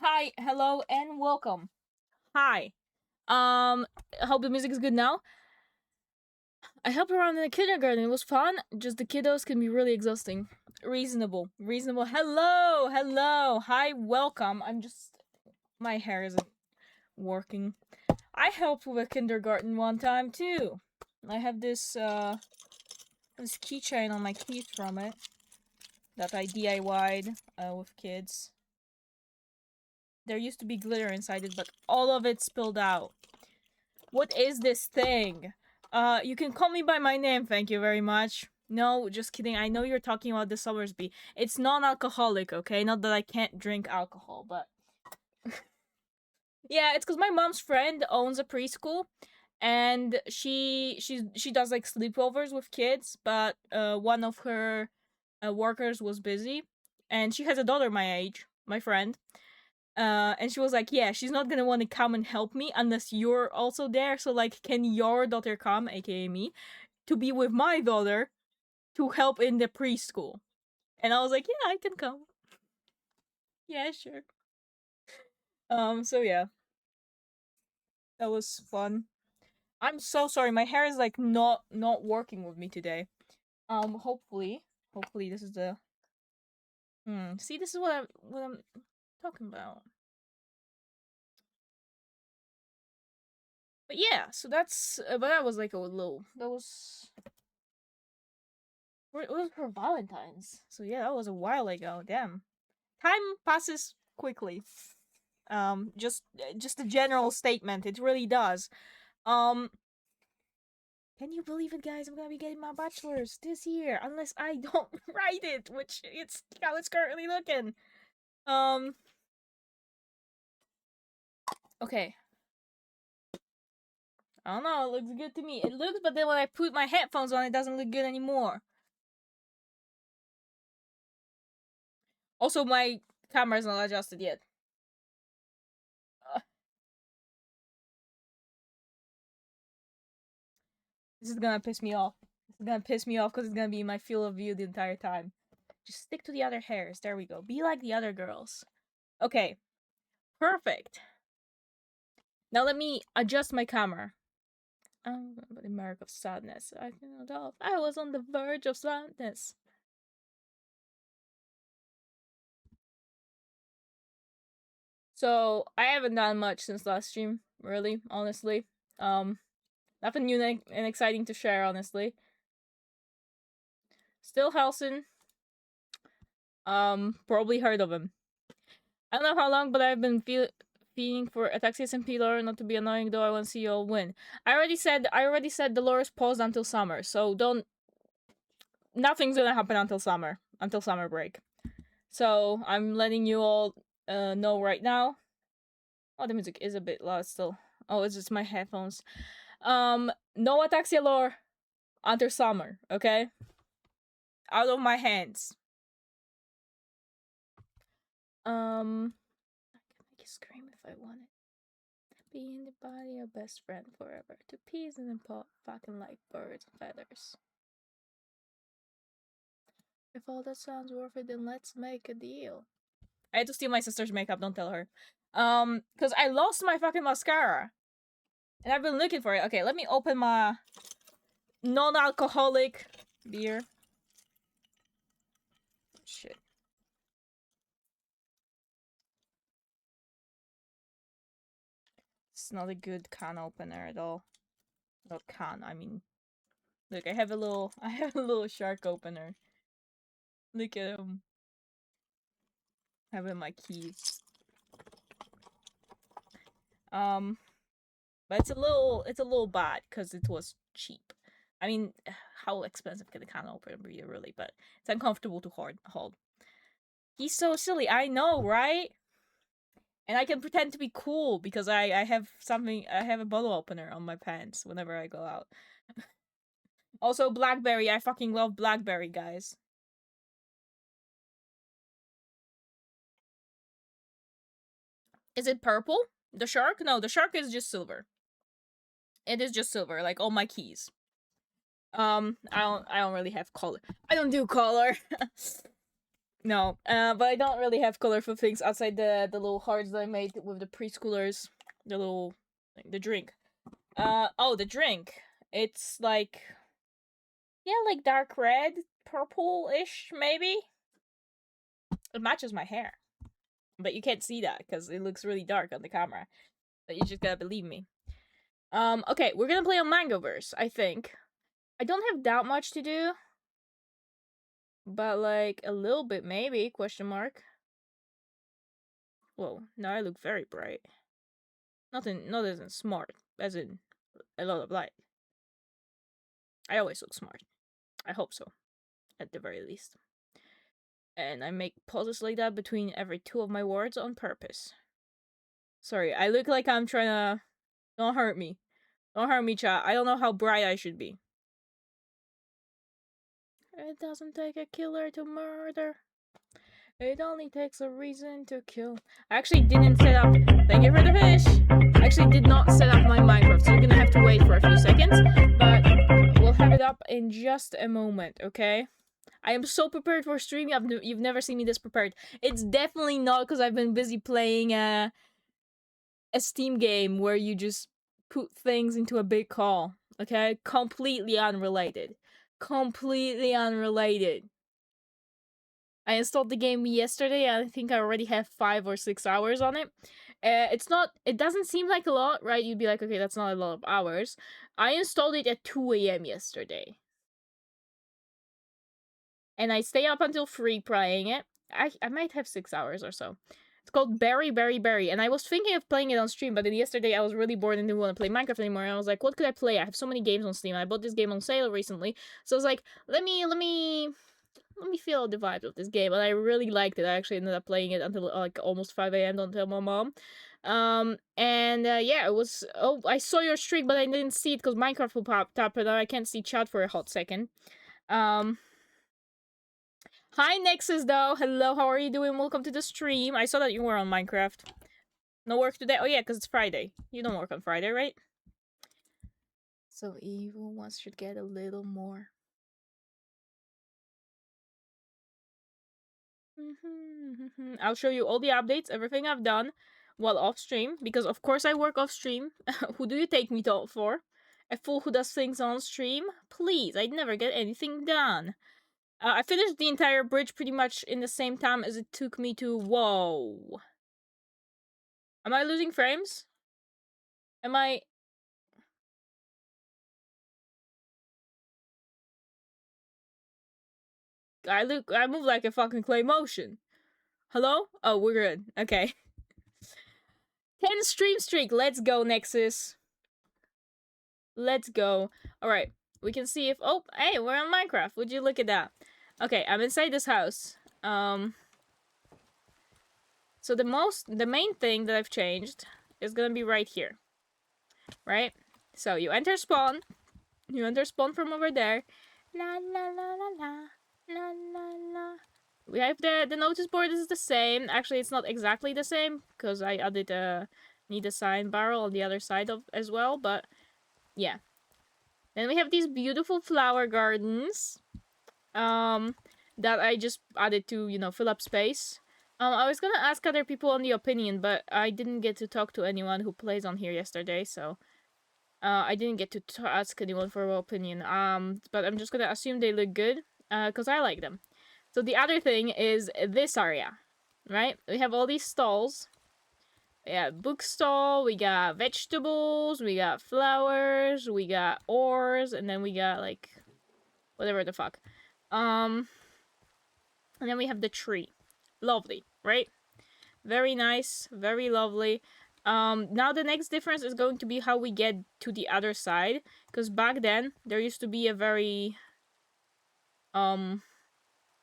Hi, hello, and welcome. Hi. I hope the music is good now. I helped around in the kindergarten. It was fun. Just the kiddos can be really exhausting. Reasonable. Hello. Hi, welcome. My hair isn't working. I helped with a kindergarten one time too. I have this keychain on my keys from it that I DIY'd with kids. There used to be glitter inside it, but all of it spilled out. What is this thing? You can call me by my name, thank you very much. No, just kidding. I know you're talking about the Summersby. It's non-alcoholic, okay? Not that I can't drink alcohol, but yeah, it's because my mom's friend owns a preschool, and she does like sleepovers with kids, but one of her workers was busy, and she has a daughter my age, my friend. And she was like, yeah, she's not gonna want to come and help me unless you're also there. So, like, can your daughter come, aka me, to be with my daughter to help in the preschool? And I was like, yeah, I can come. Yeah, sure. So yeah, that was fun. I'm so sorry. My hair is like not working with me today. Hopefully this is the. See, this is what I'm talking about. But yeah, so that's. But that was like a little. That was. It was for Valentine's. So yeah, that was a while ago. Damn. Time passes quickly. Just a general statement. It really does. Um, can you believe it, guys? I'm gonna be getting my bachelor's this year, unless I don't write it, which it's how it's currently looking. Um, okay. I don't know. It looks good to me. It looks, but then when I put my headphones on, it doesn't look good anymore. Also, my camera's not adjusted yet. This is gonna piss me off. This is gonna piss me off because it's gonna be my field of view the entire time. Just stick to the other hairs. There we go. Be like the other girls. Okay. Perfect. Now let me adjust my camera. Oh, the mark of sadness. I cannot help. I was on the verge of sadness. So I haven't done much since last stream, really, honestly. Nothing new and exciting to share, honestly. Still Halson. Probably heard of him. I don't know how long, but I've been feeling for Ataxius and Pilor not to be annoying, though I want to see you all win. I already said Dolores paused until summer, so don't. Nothing's gonna happen until summer break. So I'm letting you all know right now. Oh, the music is a bit loud still. Oh, it's just my headphones. No Ataxia lore until summer, okay? Out of my hands. I can make you scream if I want it. Be in the body of best friend forever. To peas and pot fucking like birds and feathers. If all that sounds worth it, then let's make a deal. I had to steal my sister's makeup, don't tell her. Cause I lost my fucking mascara. And I've been looking for it. Okay, let me open my non-alcoholic beer. Shit. It's not a good can opener at all. Not can, I mean. Look, I have a little shark opener. Look at him. Having my keys. But it's a little bad because it was cheap. I mean, how expensive can a can opener be, really? But it's uncomfortable to hold. He's so silly. I know, right? And I can pretend to be cool because I have something. I have a bottle opener on my pants whenever I go out. Also, Blackberry. I fucking love Blackberry, guys. Is it purple? The shark? No, the shark is just silver. It is just silver, like all my keys. I don't really have color. I don't do color. No, but I don't really have colorful things outside the little hearts that I made with the preschoolers. The little, like, the drink. Oh, the drink. It's like, yeah, like dark red, purple-ish, maybe. It matches my hair, but you can't see that because it looks really dark on the camera. But you just gotta believe me. Okay, we're gonna play on MangoVerse, I think. I don't have that much to do, but like a little bit maybe, question mark. Whoa, now I look very bright. Not as in smart, as in a lot of light. I always look smart. I hope so, at the very least. And I make pauses like that between every two of my words on purpose. Sorry, I look like I'm trying to... Don't hurt me. Don't hurt me, chat. I don't know how bright I should be. It doesn't take a killer to murder. It only takes a reason to kill. I actually didn't set up... Thank you for the fish! I actually did not set up my Minecraft, so you're gonna have to wait for a few seconds. But we'll have it up in just a moment, okay? I am so prepared for streaming. You've never seen me this prepared. It's definitely not because I've been busy playing a Steam game where you just put things into a big call, okay? Completely unrelated. Completely unrelated. I installed the game yesterday. I think I already have 5 or 6 hours on it. It doesn't seem like a lot, right? You'd be like, okay, that's not a lot of hours. I installed it at 2 a.m. yesterday. And I stay up until 3 playing it. I might have 6 hours or so. It's called Berry, Berry, Berry. And I was thinking of playing it on stream, but then yesterday I was really bored and didn't want to play Minecraft anymore. And I was like, what could I play? I have so many games on Steam. I bought this game on sale recently. So I was like, let me feel the vibes of this game. And I really liked it. I actually ended up playing it until like almost 5 a.m. Don't tell my mom. Yeah, it was... Oh, I saw your streak, but I didn't see it because Minecraft will pop up, and I can't see chat for a hot second. Hi, Nexus, though. Hello, how are you doing? Welcome to the stream. I saw that you were on Minecraft. No work today? Oh, yeah, because it's Friday. You don't work on Friday, right? So evil ones should get a little more. I'll show you all the updates, everything I've done while off stream, because of course I work off stream. Who do you take me for? A fool who does things on stream? Please, I'd never get anything done. I finished the entire bridge pretty much in the same time as it took me to... Whoa. Am I losing frames? Am I... I move like a fucking clay motion. Hello? Oh, we're good. Okay. 10 stream streak. Let's go, Nexus. Let's go. Alright. We can see if... Oh, hey, we're on Minecraft. Would you look at that? Okay, I'm inside this house. So the main thing that I've changed is gonna be right here. Right? So you enter spawn. You enter spawn from over there. La la la la la. La la la. We have the notice board is the same. Actually, it's not exactly the same because I added a need a sign barrel on the other side of as well, but yeah. Then we have these beautiful flower gardens that I just added to, you know, fill up space. I was gonna ask other people on the opinion, but I didn't get to talk to anyone who plays on here yesterday, so I didn't get to ask anyone for an opinion. But I'm just gonna assume they look good, because I like them. So the other thing is this area, right? We have all these stalls. Yeah, book stall, we got vegetables, we got flowers, we got ores, and then we got, like, whatever the fuck. And then we have the tree. Lovely, right? Very nice, very lovely. Now the next difference is going to be how we get to the other side, because back then, there used to be a very,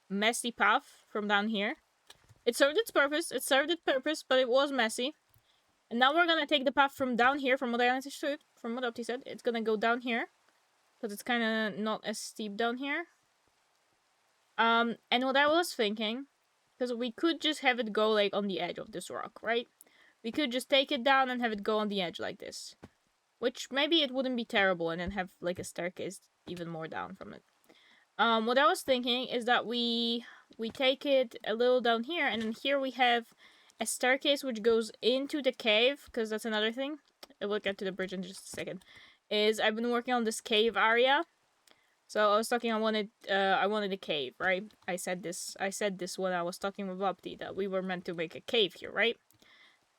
messy path from down here. It served its purpose, but it was messy. And now we're gonna take the path from down here, from what Opti said. It's gonna go down here, because it's kind of not as steep down here. And what I was thinking, because we could just have it go, like, on the edge of this rock, right? We could just take it down and have it go on the edge like this. Which, maybe it wouldn't be terrible, and then have, like, a staircase even more down from it. What I was thinking is that we we take it a little down here, and then here we have a staircase which goes into the cave, because that's another thing. We'll get to the bridge in just a second. I've been working on this cave area. So I was talking. I wanted a cave, right? I said this when I was talking with Vopti, that we were meant to make a cave here, right?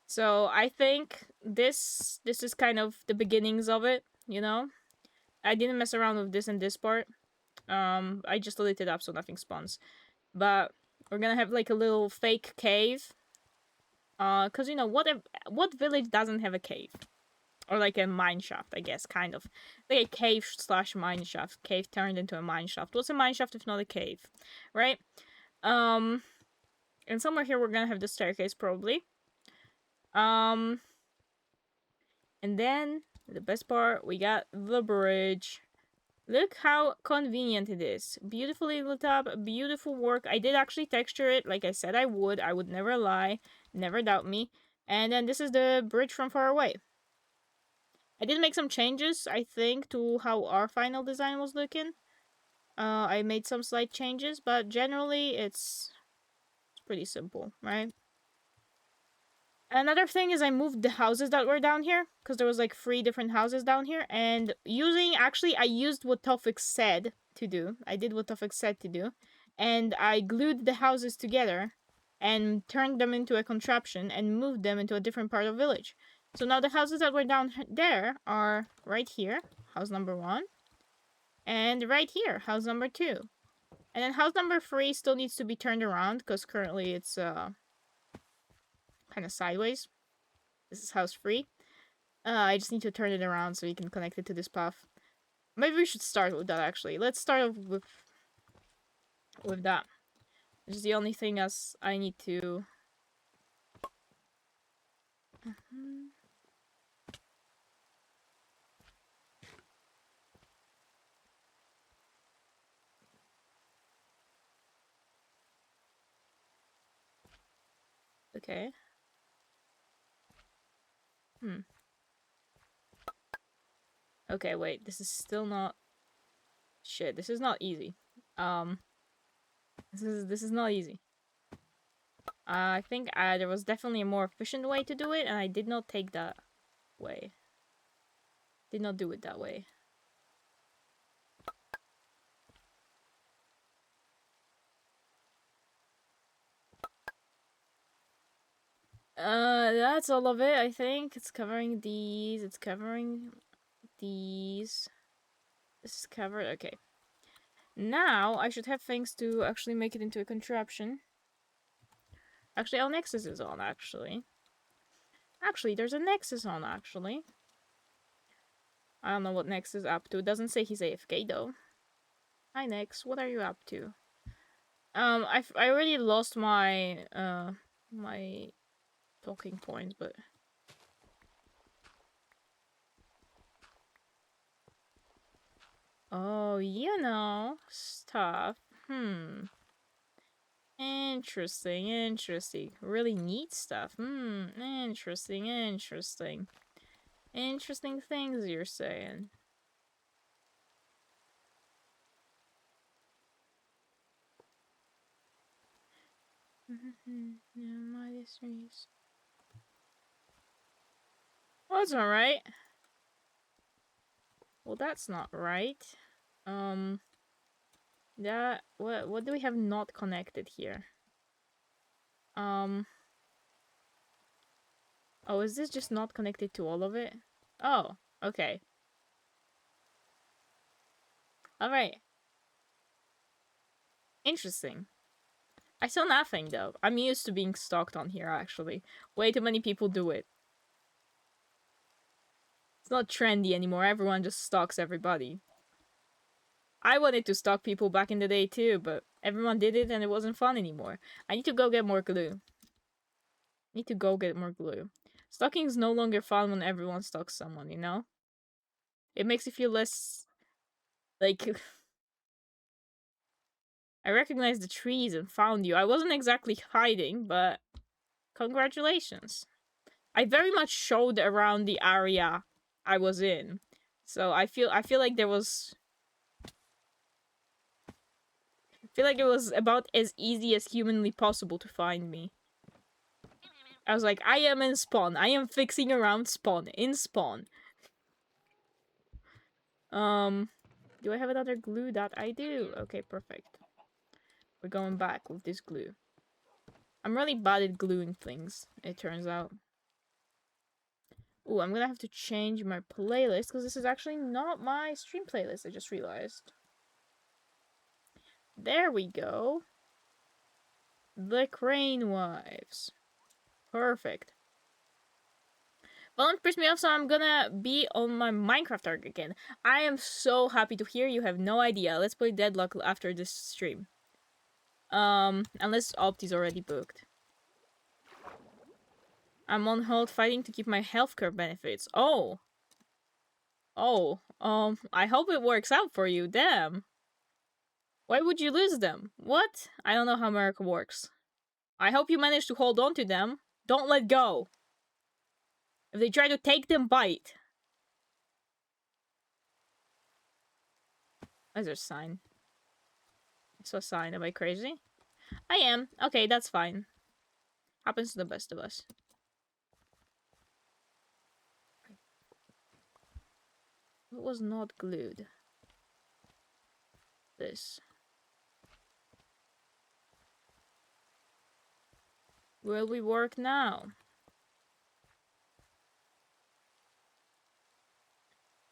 So I think this is kind of the beginnings of it. You know, I didn't mess around with this in this part. I just lit it up so nothing spawns. But we're gonna have like a little fake cave. Cause you know what village doesn't have a cave? Or like a mine shaft, I guess, kind of. Like a cave / mine shaft. Cave turned into a mine shaft. What's a mine shaft if not a cave? Right? And somewhere here we're gonna have the staircase, probably. And then, the best part, we got the bridge. Look how convenient it is. Beautifully lit up, beautiful work. I did actually texture it, like I said I would. I would never lie. Never doubt me. And then this is the bridge from far away. I did make some changes, I think, to how our final design was looking. I made some slight changes, but generally it's pretty simple, right? Another thing is I moved the houses that were down here, because there was like 3 different houses down here, and I used what Tofik said to do. I did what Tofik said to do, and I glued the houses together and turned them into a contraption and moved them into a different part of the village. So now the houses that were down there are right here, house number 1, and right here, house number 2. And then house number 3 still needs to be turned around, because currently it's kind of sideways. This is house 3. I just need to turn it around so you can connect it to this path. Maybe we should start with that, actually. Let's start off with that. Which is the only thing as I need to... Okay. Okay, wait. This is still not... Shit, this is not easy. This is not easy. I think there was definitely a more efficient way to do it, and I did not take that way. Did not do it that way. That's all of it, I think. It's covering these. It's covering these. This is covered. Okay. Now, I should have things to actually make it into a contraption. Actually, our Nexus is on, actually. Actually, there's a Nexus on, actually. I don't know what Nex is up to. It doesn't say he's AFK, though. Hi, Nex. What are you up to? I already lost my, my talking points, but... Oh, you know, stuff. Interesting, interesting. Really neat stuff. Interesting, interesting. Interesting things you're saying. Well, that's not right. Well, that's not right. That what do we have not connected here? Oh, is this just not connected to all of it? Oh, okay. Alright. Interesting. I saw nothing, though. I'm used to being stalked on here, actually. Way too many people do it. It's not trendy anymore. Everyone just stalks everybody. I wanted to stalk people back in the day, too, but everyone did it and it wasn't fun anymore. I need to go get more glue. Stalking is no longer fun when everyone stalks someone, you know? It makes you feel less... like... I recognized the trees and found you. I wasn't exactly hiding, but... congratulations. I very much showed around the area I was in. So I feel like there was... feel like it was about as easy as humanly possible to find me. I was like, I am in spawn. I am fixing around spawn. In spawn. Do I have another glue? That I do. Okay, perfect. We're going back with this glue. I'm really bad at gluing things, it turns out. Ooh, I'm gonna have to change my playlist, because this is actually not my stream playlist, I just realized. There we go. The Crane Wives. Perfect. Well, don't piss me off, so I'm gonna be on my Minecraft arc again. I am so happy to hear you have no idea. Let's play Deadlock after this stream. Unless Opti's already booked. I'm on hold fighting to keep my healthcare benefits. Oh. Oh, I hope it works out for you. Damn. Why would you lose them? What? I don't know how America works. I hope you manage to hold on to them. Don't let go. If they try to take them, bite. Where's their sign? I saw a sign. Am I crazy? I am. Okay, that's fine. Happens to the best of us. It was not glued. This. Will we work now?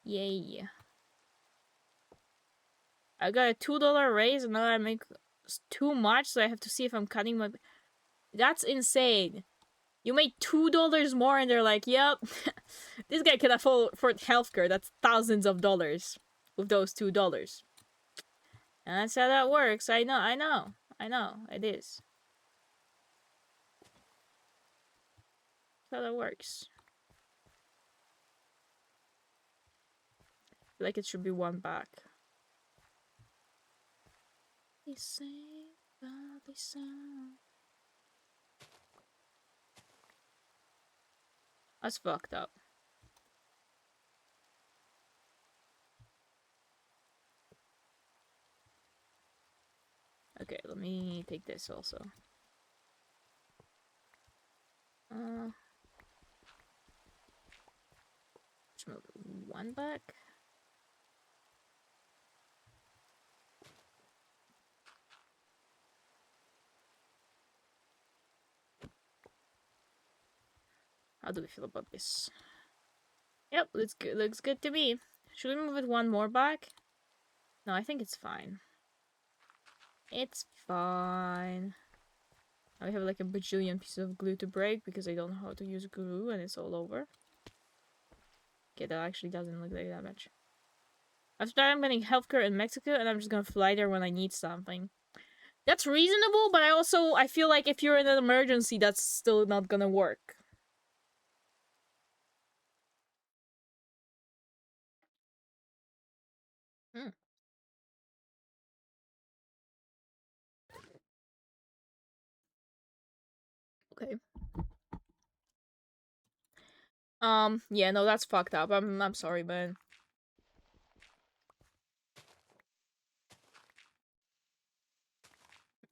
Yay. I got a $2 raise and now I make too much, so I have to see if I'm cutting my... That's insane. You made $2 more and they're like, yep, this guy can afford healthcare. That's thousands of dollars with those $2. And that's how that works. I know, it is. That's how that works. I feel like it should be one back. They say, they sound. That's fucked up. Okay, let me take this also. Let's move one back. How do we feel about this? Yep, looks good to me. Should we move it one more back? No, I think it's fine. It's fine. I have like a bajillion pieces of glue to break because I don't know how to use glue and it's all over. Okay, that actually doesn't look like that much. After that, I'm getting healthcare in Mexico and I'm just gonna fly there when I need something. That's reasonable, but I feel like if you're in an emergency, that's still not gonna work. Okay. Yeah, no, that's fucked up. I'm sorry, man.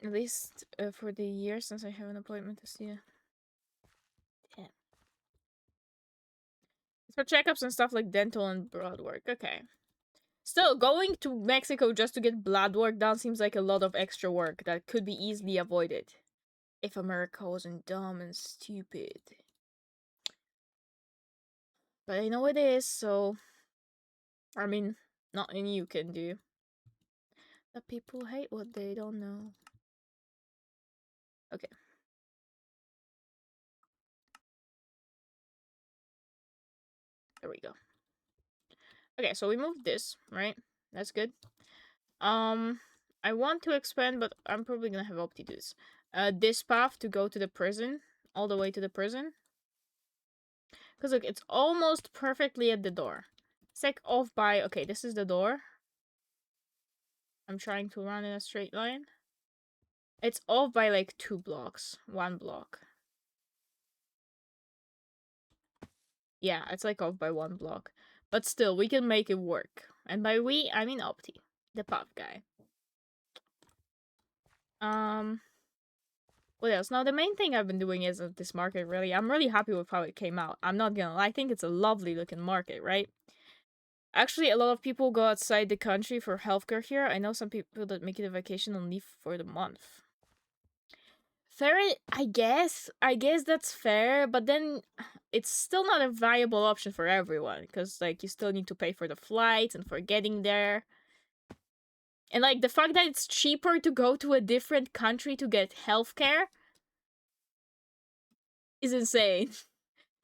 At least for the year since I have an appointment to see you. Yeah. It's for checkups and stuff like dental and blood work. Okay. Still, going to Mexico just to get blood work done seems like a lot of extra work that could be easily avoided. If America wasn't dumb and stupid. But I know it is, so... I mean, nothing you can do. The people hate what they don't know. Okay. There we go. Okay, so we moved this, right? That's good. I want to expand, but I'm probably gonna have Opti do this. This path to go to the prison. All the way to the prison. Because look, it's almost perfectly at the door. It's like off by... Okay, this is the door. I'm trying to run in a straight line. It's off by like 2 blocks. 1 block. Yeah, it's like off by 1 block. But still, we can make it work. And by we, I mean Opti. The pop guy. Um, what else? Now, the main thing I've been doing is this market, really. I'm really happy with how it came out. I'm not gonna lie. I think it's a lovely looking market, right? Actually, a lot of people go outside the country for healthcare here. I know some people that make it a vacation and leave for the month. Fair, I guess. I guess that's fair, but then it's still not a viable option for everyone because, like, you still need to pay for the flights and for getting there. And, like, the fact that it's cheaper to go to a different country to get healthcare is insane.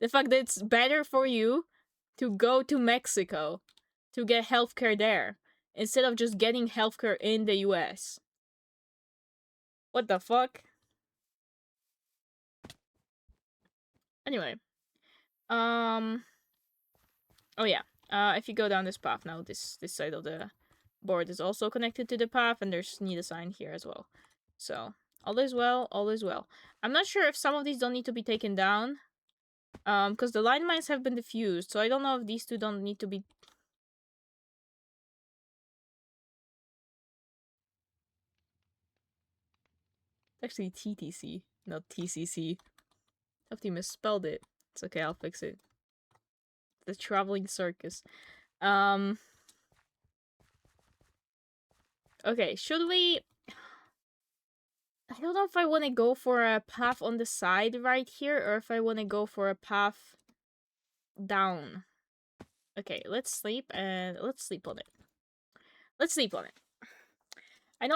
The fact that it's better for you to go to Mexico to get healthcare there instead of just getting healthcare in the US. What the fuck? Anyway, um, oh yeah. If you go down this path now, this side of the board is also connected to the path, and there's need a sign here as well. So all is well, all is well. I'm not sure if some of these don't need to be taken down, because the line mines have been diffused, so I don't know if these two don't need to be. It's actually TTC, not TCC. If you misspelled it, it's okay. I'll fix it. The traveling circus. Okay, should we... I don't know if I want to go for a path on the side right here, or if I want to go for a path down. Okay, let's sleep, and let's sleep on it. Let's sleep on it. I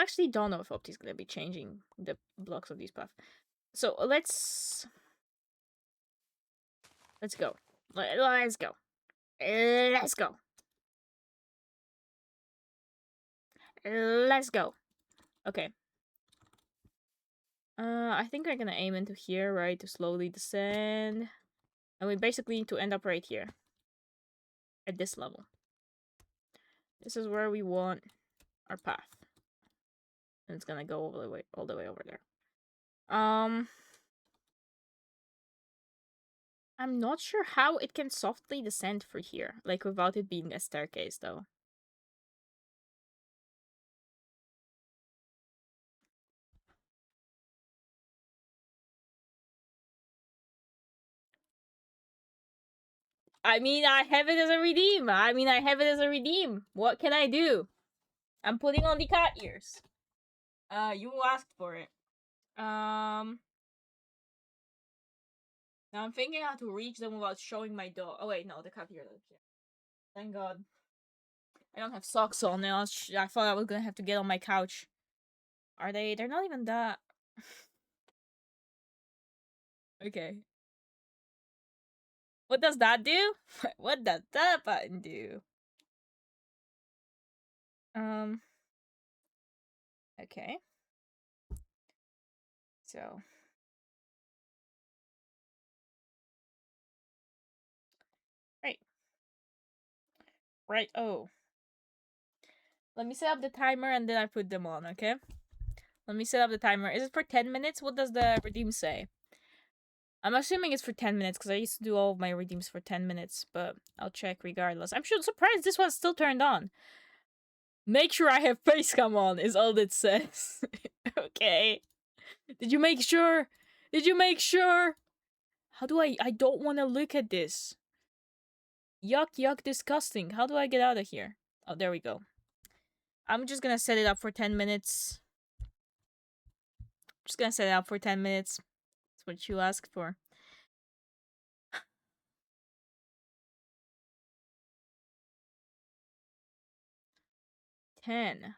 actually don't know if Opti's gonna be changing the blocks of these paths. So let's go. Let's go. Let's go. Let's go. Okay. I think we're gonna aim into here, right, to slowly descend. And we basically need to end up right here. At this level. This is where we want our path. And it's gonna go all the way over there. I'm not sure how it can softly descend for here, like without it being a staircase though. I mean, I have it as a redeem. What can I do? I'm putting on the cat ears. You asked for it. Now I'm thinking how to reach them without showing my dog. Oh wait, no, the cat ears. Thank God. I don't have socks on now. I thought I was gonna have to get on my couch. Are they? They're not even that. Okay. What does that do? What does that button do? Okay. So. Right. Right. Oh. Let me set up the timer and then I put them on, okay? Let me set up the timer. Is it for 10 minutes? What does the redeem say? I'm assuming it's for 10 minutes because I used to do all of my redeems for 10 minutes, but I'll check regardless. I'm surprised this one's still turned on. Make sure I have face cam on is all it says. Okay. Did you make sure? Did you make sure? How do I don't want to look at this. Yuck, yuck, disgusting. How do I get out of here? Oh, there we go. I'm just gonna set it up for 10 minutes. Just gonna set it up for 10 minutes. That's what you asked for. Ten.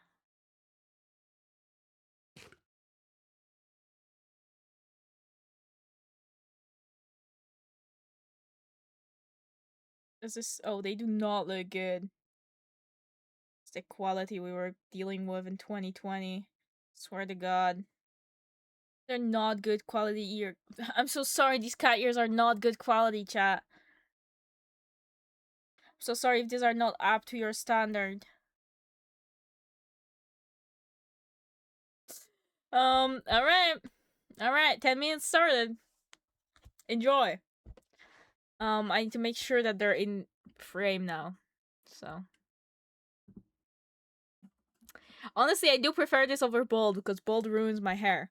This is... Oh, they do not look good. It's the quality we were dealing with in 2020. Swear to God. They're not good quality ear. I'm so sorry, these cat ears are not good quality, chat. I'm so sorry if these are not up to your standard. Alright. Alright, 10 minutes started. Enjoy. I need to make sure that they're in frame now. So. Honestly, I do prefer this over bald because bald ruins my hair.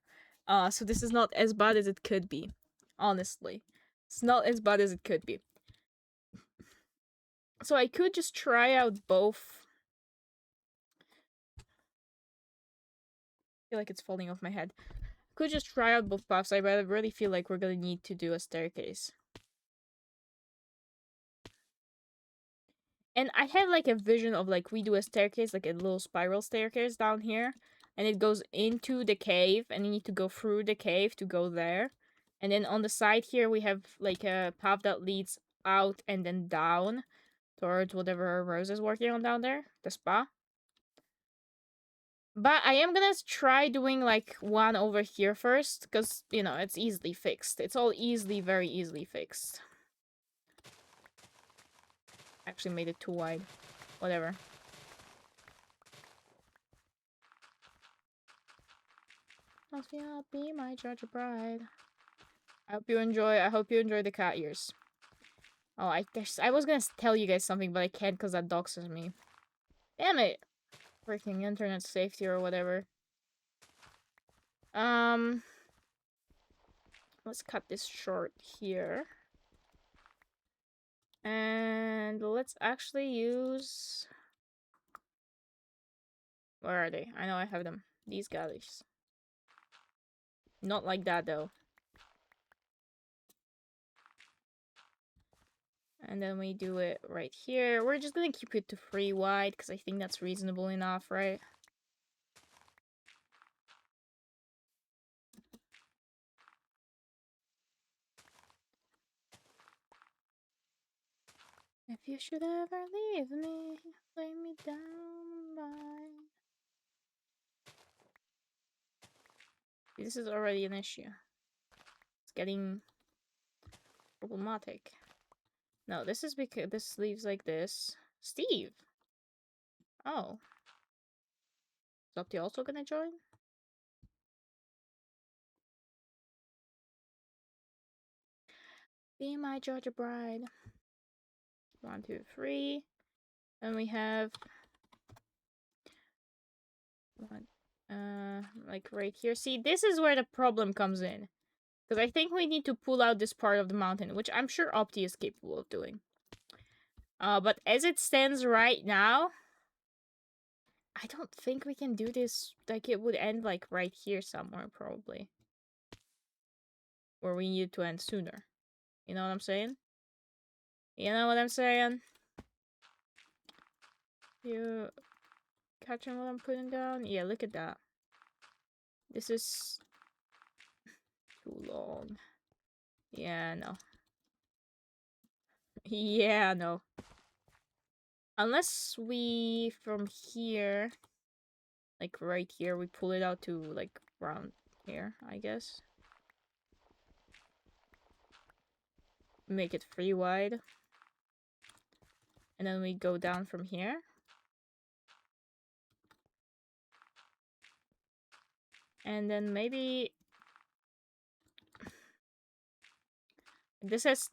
So this is not as bad as it could be. Honestly, it's not as bad as it could be. So I could just try out both. I feel like it's falling off my head. Could just try out both paths. I really feel like we're gonna need to do a staircase. And I have like a vision of like we do a staircase, like a little spiral staircase down here, and it goes into the cave, and you need to go through the cave to go there. And then on the side here we have like a path that leads out and then down towards whatever Rose is working on down there, the spa. But I am gonna try doing like one over here first, because you know it's easily fixed. It's all very easily fixed. Actually made it too wide. Whatever. Sophia, be my judge bride. I hope you enjoy the cat ears. Oh, I was gonna tell you guys something, but I can't because that doxes me. Damn it! Freaking internet safety or whatever. Let's cut this short here. And let's actually use... Where are they? I know I have them. These guys. Not like that, though. And then we do it right here. We're just gonna keep it to 3 wide, because I think that's reasonable enough, right? If you should ever leave me, lay me down by... This is already an issue. It's getting problematic. No, this is because this leaves like this. Steve! Oh. Is Opti also gonna join? Be my Georgia bride. 1, 2, 3. Then we have... like right here. See, this is where the problem comes in. Because I think we need to pull out this part of the mountain, which I'm sure Opti is capable of doing. But as it stands right now, I don't think we can do this. Like, it would end, like, right here somewhere, probably. Where we need to end sooner. You know what I'm saying? You know what I'm saying? You catching what I'm putting down? Yeah, look at that. This is too long. Yeah, no. Yeah, no. Unless we, from here, like right here, we pull it out to, like, around here, I guess. Make it 3 wide. And then we go down from here. And then maybe... This is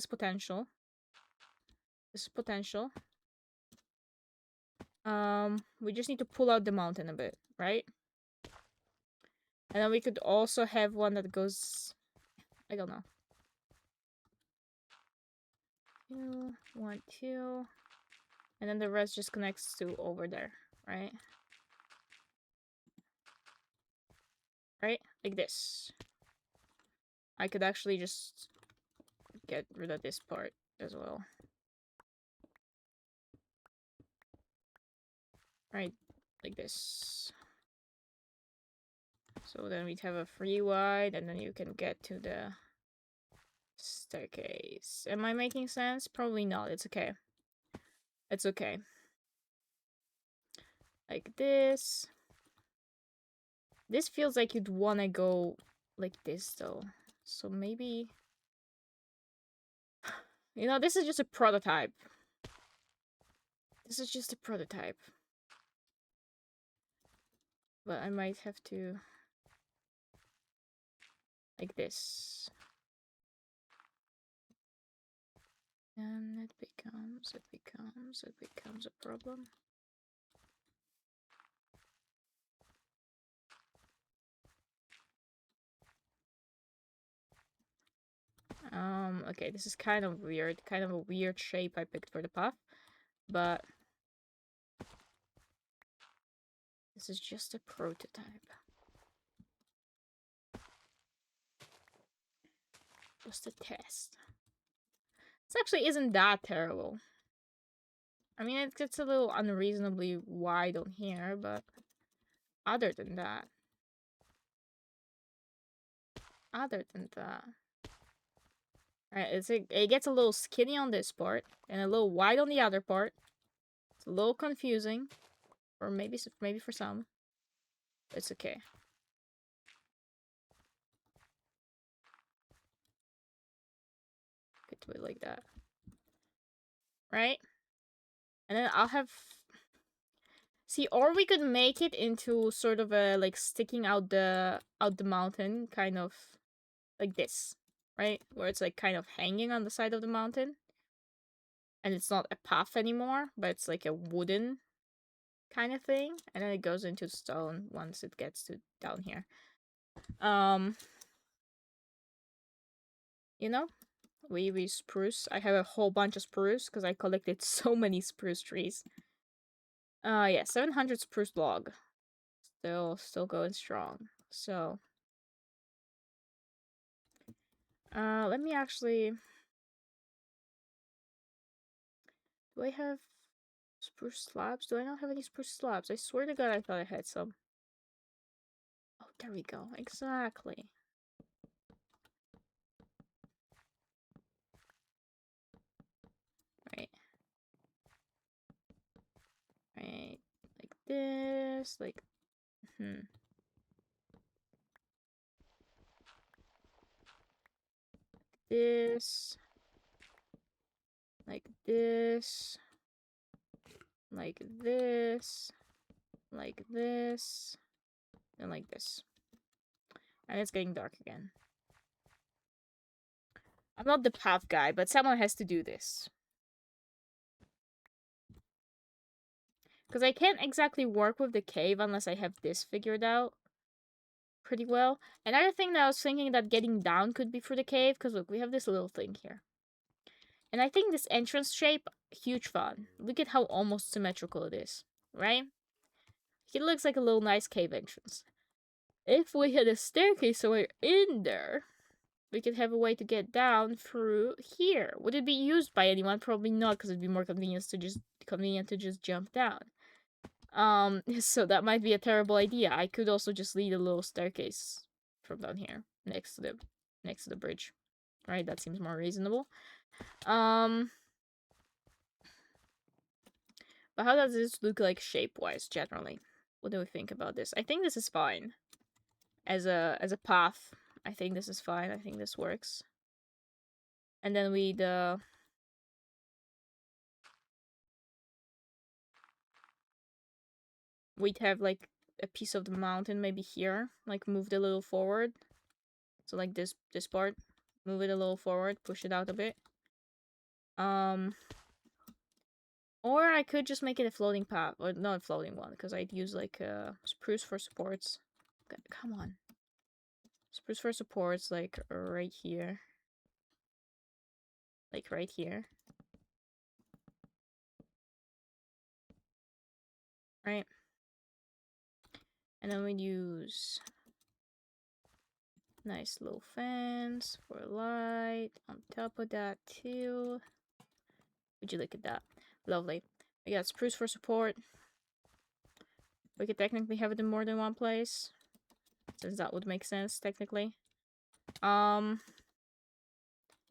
potential. This is potential. We just need to pull out the mountain a bit, right? And then we could also have one that goes... I don't know. 2, 1, 2. And then the rest just connects to over there, right? Right? Like this. I could actually just get rid of this part as well. Right? Like this. So then we'd have a 3 wide, and then you can get to the staircase. Am I making sense? Probably not. It's okay. It's okay. Like this. This feels like you'd want to go like this, though. So maybe... You know, this is just a prototype. This is just a prototype. But I might have to... Like this. And it becomes a problem. Okay, this is kind of weird. Kind of a weird shape I picked for the path. But this is just a prototype. Just a test. This actually isn't that terrible. I mean, it gets a little unreasonably wide on here, but other than that. Alright, it gets a little skinny on this part, and a little wide on the other part. It's a little confusing. Or maybe for some. It's okay. Could do it like that. Right? And then I'll have... See, or we could make it into sort of a, like, sticking out the mountain, kind of like this. Right? Where it's, like, kind of hanging on the side of the mountain. And it's not a path anymore, but it's, like, a wooden kind of thing. And then it goes into stone once it gets to down here. You know? We spruce. I have a whole bunch of spruce because I collected so many spruce trees. Yeah, 700 spruce log. Still going strong. So, let me actually... Do I have spruce slabs? Do I not have any spruce slabs? I swear to God I thought I had some. Oh, there we go. Exactly. Right. Right. Like this. Like... This. Like this. Like this. Like this. And like this. And it's getting dark again. I'm not the path guy, but someone has to do this. Because I can't exactly work with the cave unless I have this figured out pretty well. Another thing that I was thinking that getting down could be for the cave, because look, we have this little thing here. And I think this entrance shape, huge fun. Look at how almost symmetrical it is, right? It looks like a little nice cave entrance. If we had a staircase so we're in there, we could have a way to get down through here. Would it be used by anyone? Probably not, because it'd be more convenient to just jump down. So that might be a terrible idea. I could also just lead a little staircase from down here, next to the bridge. Right, that seems more reasonable. But how does this look like shape-wise, generally? What do we think about this? I think this is fine. As a path, I think this is fine. I think this works. And then we'd have like a piece of the mountain maybe here, like moved a little forward. So like this part, move it a little forward, push it out a bit. Or I could just make it a floating path, or not a floating one, because I'd use like spruce for supports. Come on, spruce for supports, like right here, like right here, right? And then we'd use nice little fans for light on top of that too. Would you look at that? Lovely. We got spruce for support. We could technically have it in more than one place, since that would make sense technically.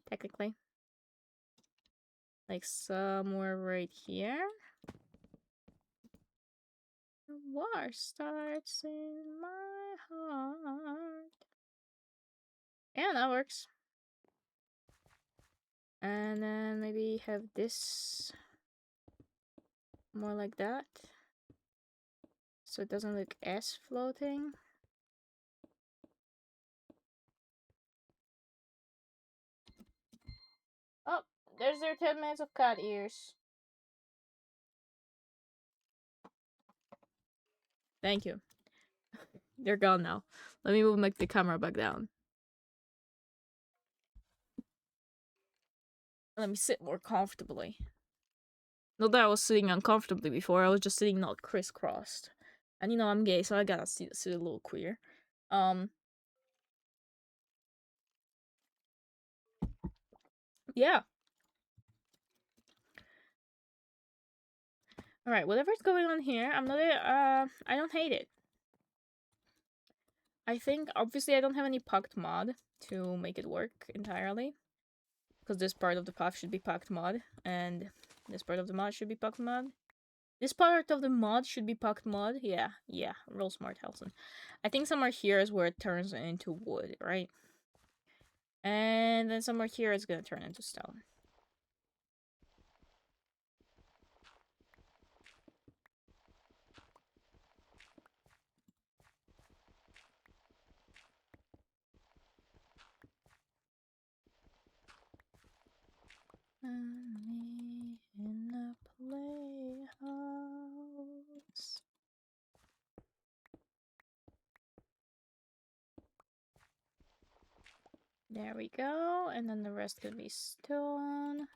Technically, like somewhere right here. The war starts in my heart. Yeah, that works. And then maybe have this more like that, so it doesn't look as floating. Oh, there's their 10 minutes of cat ears. Thank you. They're gone now. Let me move the camera back down. Let me sit more comfortably. Not that I was sitting uncomfortably before, I was just sitting not crisscrossed. And you know, I'm gay, so I gotta sit a little queer. Yeah. Alright, whatever's going on here, I don't hate it. I think, obviously, I don't have any packed mod to make it work entirely. Because this part of the path should be packed mod, and this part of the mod should be packed mod. This part of the mod should be packed mod. Yeah, real smart, Helson. I think somewhere here is where it turns into wood, right? And then somewhere here it's gonna turn into stone. Me in the playhouse. There we go, and then the rest can be stone.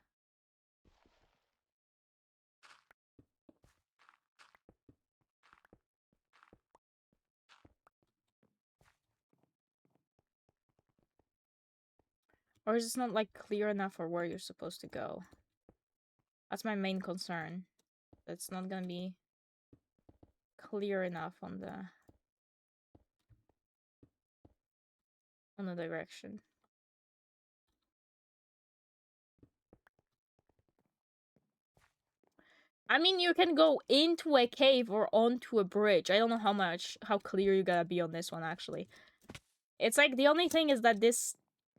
Or is it not, like, clear enough for where you're supposed to go? That's my main concern. It's not gonna be clear enough on the direction. I mean, you can go into a cave or onto a bridge. I don't know how clear you gotta be on this one, actually. It's like, the only thing is that this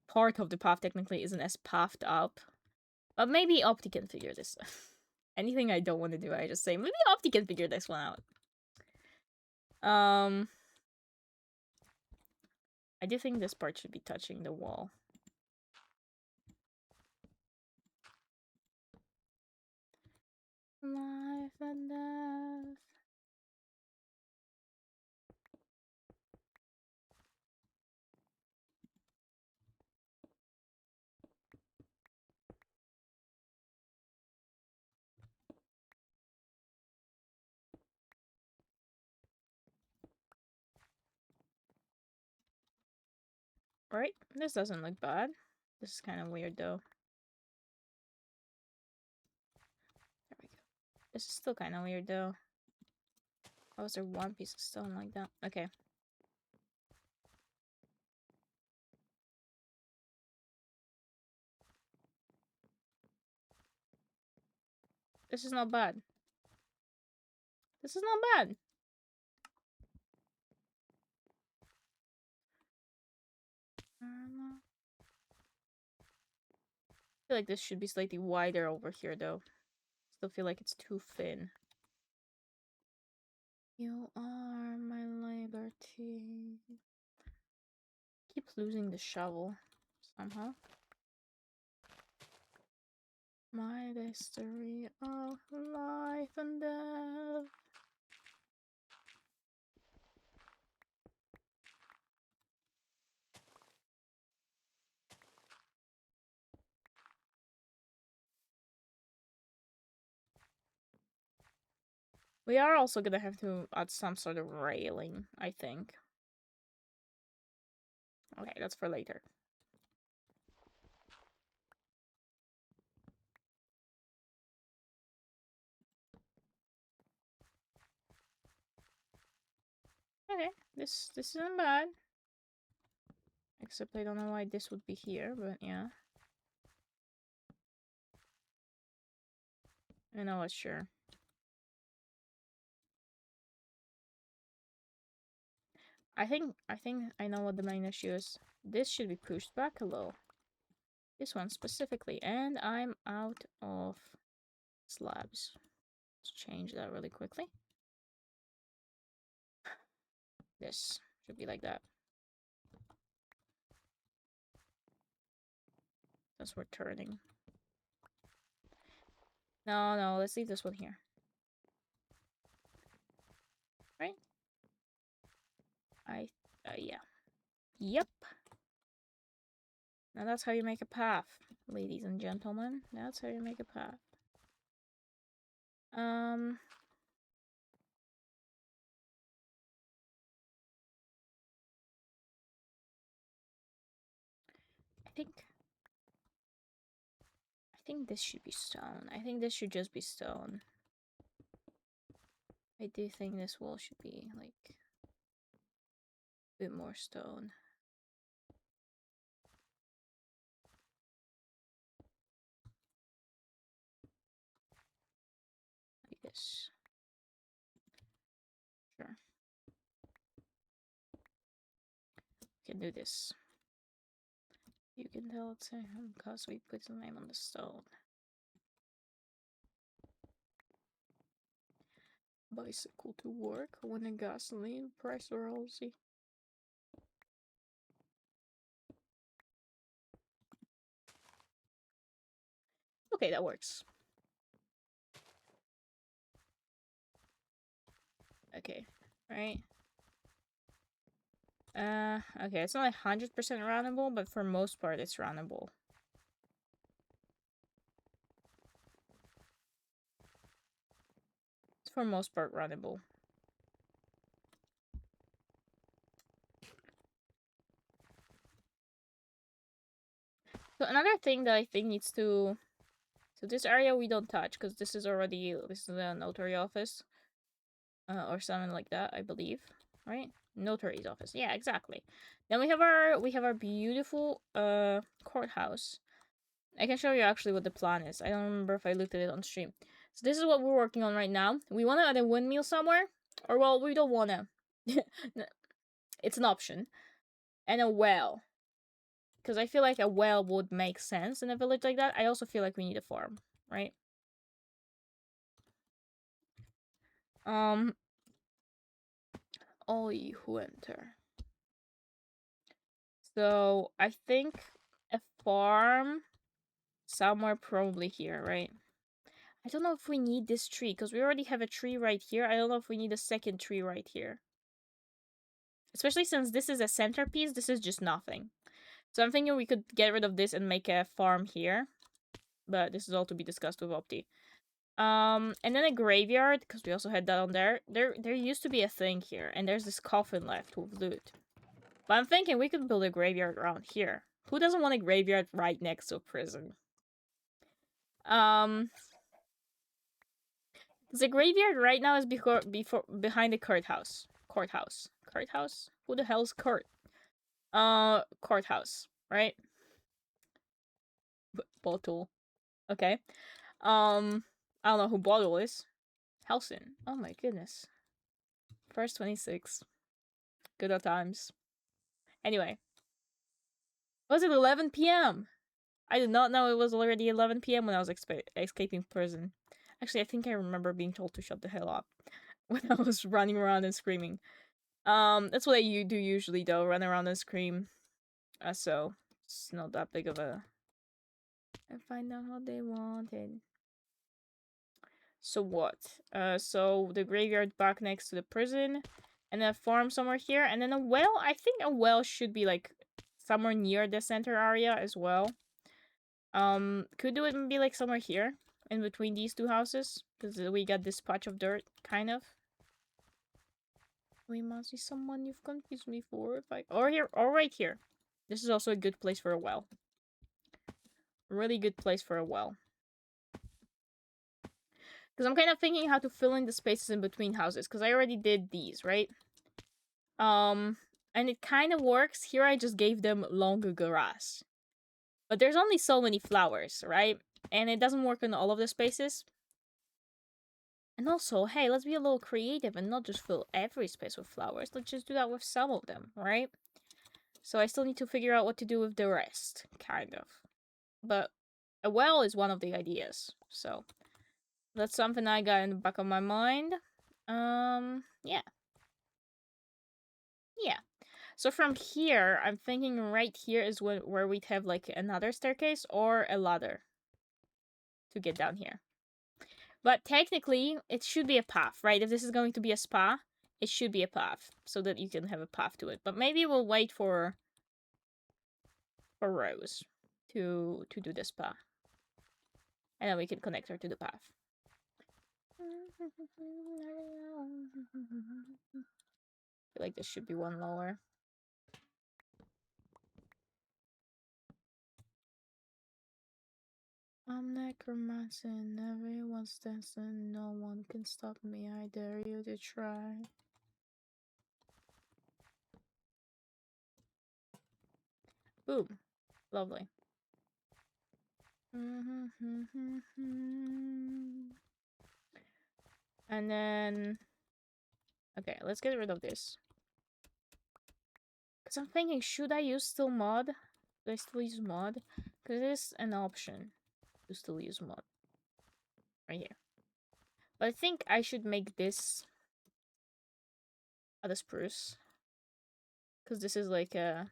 part of the path technically isn't as pathed up. But maybe Opti can figure this out. Anything I don't want to do, I just say, maybe Opti can figure this one out. I do think this part should be touching the wall. Life and death. Right? This doesn't look bad. This is kind of weird, though. There we go. This is still kind of weird, though. How is there one piece of stone like that? Okay. This is not bad. This is not bad. I feel like this should be slightly wider over here, though. Still feel like it's too thin. You are my liberty. Keep losing the shovel somehow. My history of life and death. We are also gonna have to add some sort of railing, I think. Okay, that's for later. Okay, this isn't bad. Except I don't know why this would be here, but yeah. I know it's sure. I think I know what the main issue is. This should be pushed back a little. This one specifically, and I'm out of slabs. Let's change that really quickly. This should be like that. Since we're turning. No, let's leave this one here. Right? Yeah. Yep. Now that's how you make a path. ladies and gentlemen. That's how you make a path. I think this should be stone. I think this should just be stone. I do think this wall should be like a bit more stone. Like this. Sure. Can do this. You can tell it's because we put the name on the stone. Bicycle to work when the gasoline price are Aussie. Okay, that works. Okay, right. Okay, it's not 100% roundable, but for most part, it's roundable. It's for most part roundable. So another thing that I think needs to... So this area we don't touch, because this is already... This is a notary office. Or something like that, I believe. Right? Notary's office. Yeah, exactly. Then we have our beautiful courthouse. I can show you actually what the plan is. I don't remember if I looked at it on stream. So this is what we're working on right now. We want to add a windmill somewhere. Or, well, we don't want to. It's an option. And a well. Because I feel like a well would make sense in a village like that. I also feel like we need a farm. Right? All you who enter. So, I think a farm somewhere probably here, right? I don't know if we need this tree, because we already have a tree right here. I don't know if we need a second tree right here. Especially since this is a centerpiece, this is just nothing. So I'm thinking we could get rid of this and make a farm here. But this is all to be discussed with Opti. And then a graveyard, because we also had that on there. There used to be a thing here, and there's this coffin left with loot. But I'm thinking we could build a graveyard around here. Who doesn't want a graveyard right next to a prison? The graveyard right now is behind the courthouse. Courthouse? Who the hell's Kurt? Courthouse, right? Bottle. Okay. I don't know who Bottle is. Helson. Oh my goodness. First 26. Good old times. Anyway. Was it 11 p.m.? I did not know it was already 11 p.m. when I was escaping prison. Actually, I think I remember being told to shut the hell up when I was running around and screaming. That's what I do usually, though, run around and scream. So, it's not that big of a... I find out how they wanted. So what? So the graveyard back next to the prison, and a farm somewhere here, and then a well. I think a well should be, like, somewhere near the center area as well. Could do it maybe, like, somewhere here, in between these two houses, because we got this patch of dirt, kind of. We must be someone you've confused me for. Or here, or right here. This is also a good place for a well. Really good place for a well. Because I'm kind of thinking how to fill in the spaces in between houses. Because I already did these, right? And it kind of works. Here I just gave them longer grass. But there's only so many flowers, right? And it doesn't work in all of the spaces. And also, hey, let's be a little creative and not just fill every space with flowers. Let's just do that with some of them, right? So I still need to figure out what to do with the rest, kind of. But a well is one of the ideas, so that's something I got in the back of my mind. Yeah. Yeah. So from here, I'm thinking right here is where we'd have, like, another staircase or a ladder to get down here. But technically, it should be a path, right? If this is going to be a spa, it should be a path, so that you can have a path to it. But maybe we'll wait for Rose. to do this path. And then we can connect her to the path. I feel like this should be one lower. I'm necromancer, everyone's dancing, no one can stop me, I dare you to try. Boom. Lovely. And then... Okay, let's get rid of this. Because I'm thinking, should I use still mod? Do I still use mod? Because it is an option to still use mod. Right here. But I think I should make this out of spruce. Because this is like a...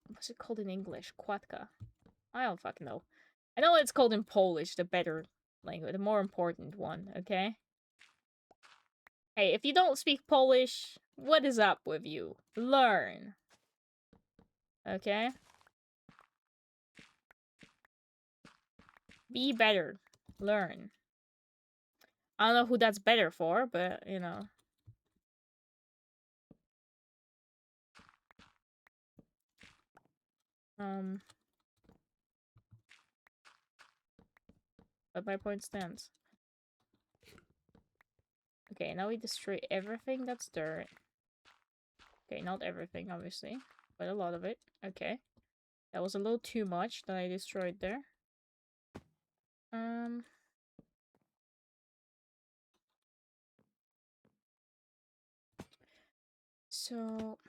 what's it called in English? Kładka. I don't fucking know. I know it's called in Polish, the better language, the more important one, okay? Hey, if you don't speak Polish, what is up with you? Learn. Okay? Be better. Learn. I don't know who that's better for, but, you know. But my point stands. Okay, now we destroy everything that's dirt. Okay, not everything, obviously, but a lot of it. Okay. That was a little too much that I destroyed there. So...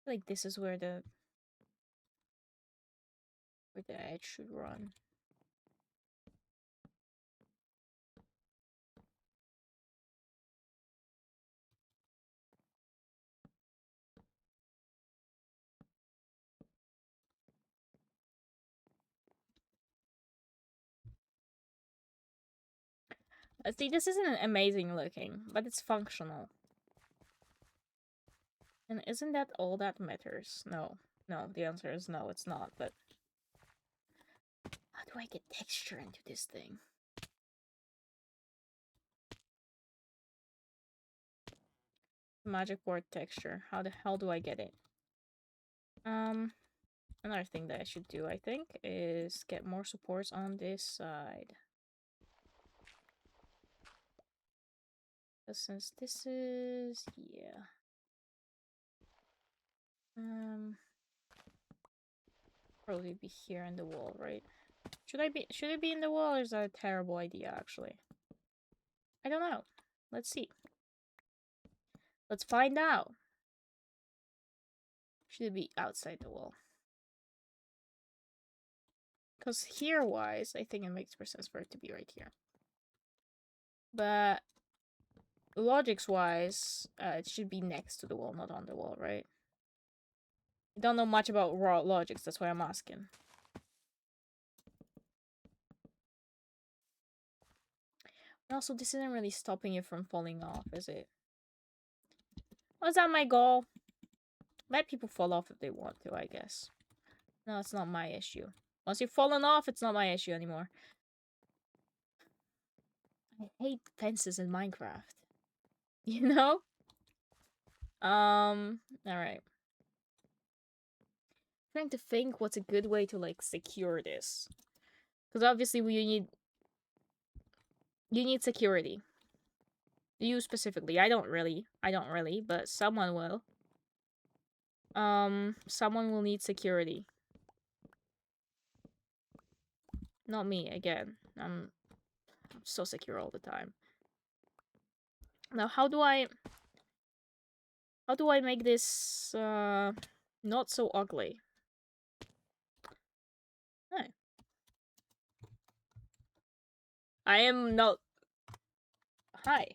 I feel like this is where the edge should run. See, this isn't amazing looking, but it's functional. And isn't that all that matters? No. No, the answer is no, it's not, but... How do I get texture into this thing? Magic word texture. How the hell do I get it? Another thing that I should do, I think, is get more supports on this side. But since this is... yeah. Probably be here in the wall, right? Should it be in the wall, or is that a terrible idea, actually? I don't know. Let's see. Let's find out. Should it be outside the wall? Because here-wise, I think it makes more sense for it to be right here. But logics-wise, it should be next to the wall, not on the wall, right? I don't know much about raw logics, that's why I'm asking. And also, this isn't really stopping you from falling off, is it? Was that my goal? Let people fall off if they want to, I guess. No, it's not my issue. Once you've fallen off, it's not my issue anymore. I hate fences in Minecraft. You know? Alright. Trying to think what's a good way to, like, secure this. Because obviously you need security. You specifically. I don't really, but someone will. Someone will need security. Not me, again. I'm so secure all the time. Now, how do I make this, not so ugly? Hey. I am not... Hi.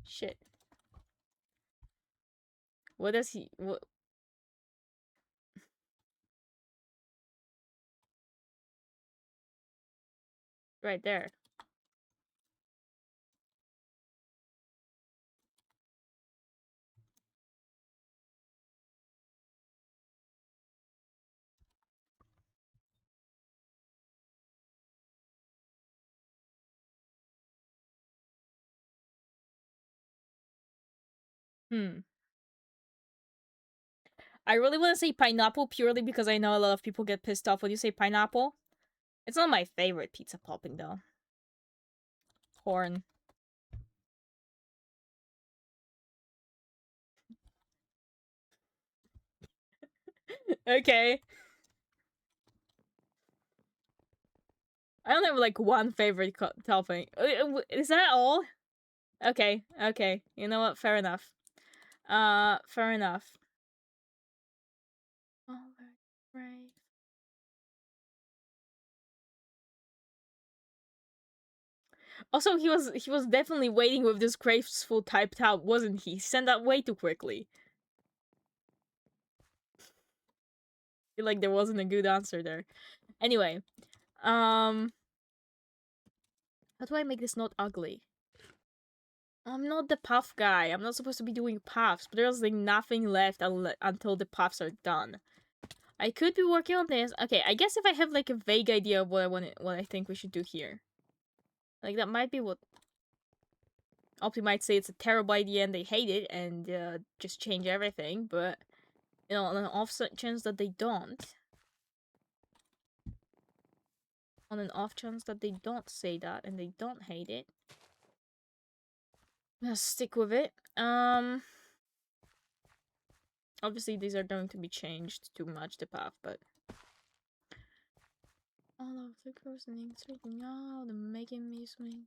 Shit. What does he... What... Right there. Hmm. I really want to say pineapple purely because I know a lot of people get pissed off when you say pineapple. It's not my favorite pizza topping though. Corn. Okay. I don't have like one favorite topping. Is that all? Okay, okay. You know what? Fair enough. Fair enough. All right. Also, he was definitely waiting with this graceful typed out, wasn't he? He sent that way too quickly. I feel like there wasn't a good answer there. Anyway, how do I make this not ugly? I'm not the puff guy. I'm not supposed to be doing puffs, but there's like nothing left until the puffs are done. I could be working on this. Okay, I guess if I have like a vague idea of what I think we should do here, like that might be what Opti might say it's a terrible idea and they hate it and just change everything. But on an off chance that they don't, on an off chance that they don't say that and they don't hate it, I'm gonna stick with it. Obviously these are going to be changed too much the path, but all of the crossing taking out and making me swing.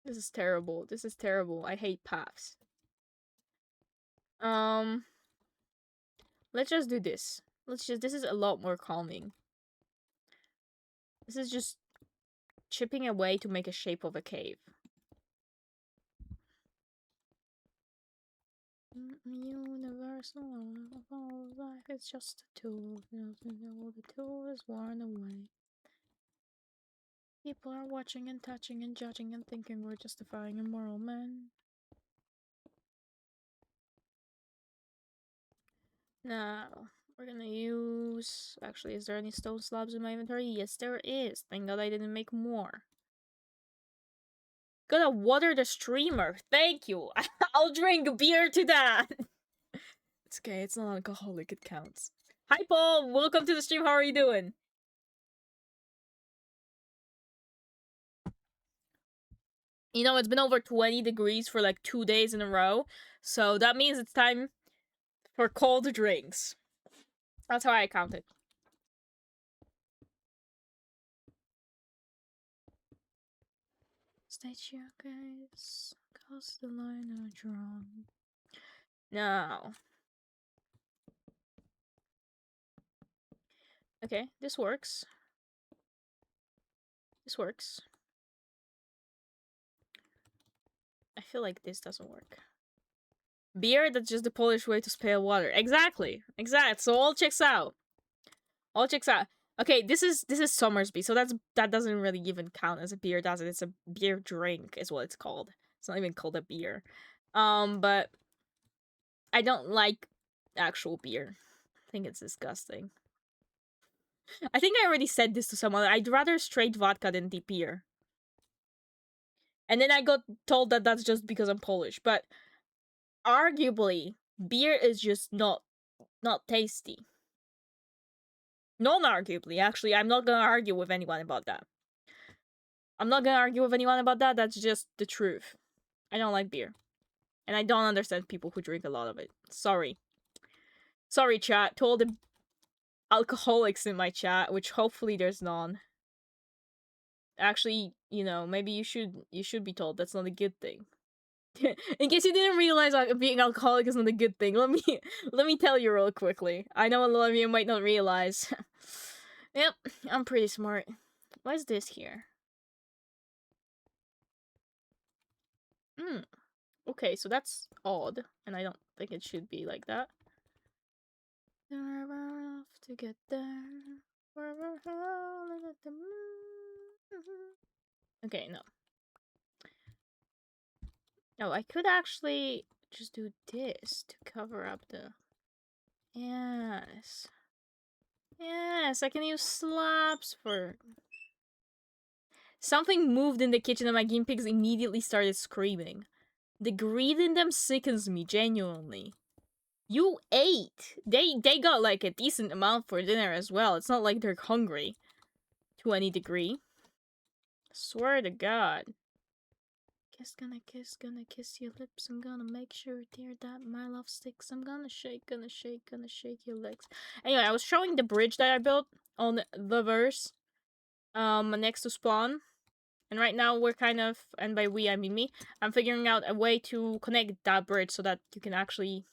This is terrible. This is terrible. I hate paths. Let's just do this. This is a lot more calming. This is just chipping away to make a shape of a cave. Universal of all life, it's just a tool. All the tool is worn away. People are watching and touching and judging and thinking we're justifying immoral men. Now, we're gonna use... Actually, is there any stone slabs in my inventory? Yes, there is. Thank God I didn't make more. Gotta water the streamer. Thank you. I'll drink beer to that. It's okay. It's not alcoholic. It counts. Hi, Paul. Welcome to the stream. How are you doing? You know, it's been over 20 degrees for like 2 days in a row. So that means it's time for cold drinks. That's how I count it. State your case, cause the line are drawn. Now. Okay, this works. This works. I feel like this doesn't work. Beer, that's just the Polish way to spell water. Exactly. Exact. So all checks out. All checks out. Okay, this is Somersby, so that doesn't really even count as a beer, does it? It's a beer drink, is what it's called. It's not even called a beer. But I don't like actual beer. I think it's disgusting. I think I already said this to someone. I'd rather straight vodka than deep beer. And then I got told that that's just because I'm Polish, but arguably, beer is just not tasty. Non-arguably, actually, I'm not gonna argue with anyone about that. That's just the truth. I don't like beer. And I don't understand people who drink a lot of it. Sorry. Sorry, chat. To all the alcoholics in my chat, which hopefully there's none. Actually, maybe you should be told that's not a good thing. In case you didn't realize being alcoholic is not a good thing, let me tell you real quickly. I know a lot of you might not realize. Yep, I'm pretty smart. Why is this here? Okay, so that's odd, and I don't think it should be like that. We're off to get there. We're howling at the moon. Okay, no. No, I could actually just do this to cover up the... Yes. Yes, I can use slabs for... Something moved in the kitchen and my guinea pigs immediately started screaming. The greed in them sickens me, genuinely. You ate! They got like a decent amount for dinner as well. It's not like they're hungry. To any degree. Swear to God. Gonna kiss your lips. I'm gonna make sure, dear, that my love sticks. I'm gonna shake your legs. Anyway, I was showing the bridge that I built on the verse. Next to spawn. And right now we're kind of, and by we I mean me, I'm figuring out a way to connect that bridge so that you can actually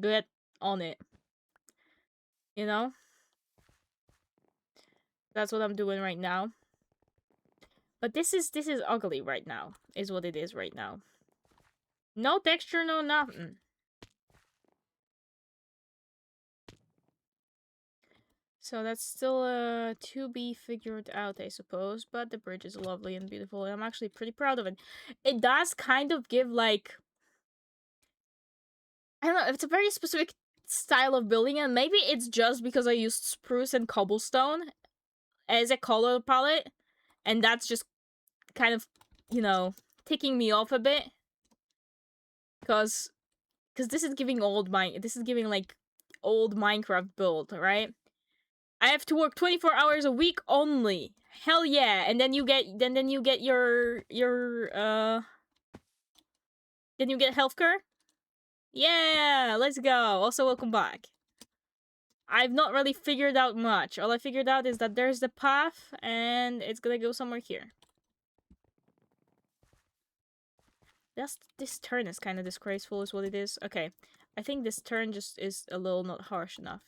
get on it. You know? That's what I'm doing right now. But this is ugly right now, is what it is right now. No texture, no nothing. So that's still to be figured out, I suppose. But the bridge is lovely and beautiful, and I'm actually pretty proud of it. It does kind of give, like... I don't know, it's a very specific style of building, and maybe it's just because I used spruce and cobblestone as a color palette, and that's just kind of, you know, ticking me off a bit. Because this is giving like old Minecraft build, right? I have to work 24 hours a week only. Hell yeah. And then you get your then you get healthcare? Yeah, let's go. Also, welcome back. I've not really figured out much. All I figured out is that there's the path, and it's gonna go somewhere here. This turn is kind of disgraceful, is what it is. Okay, I think this turn just is a little not harsh enough.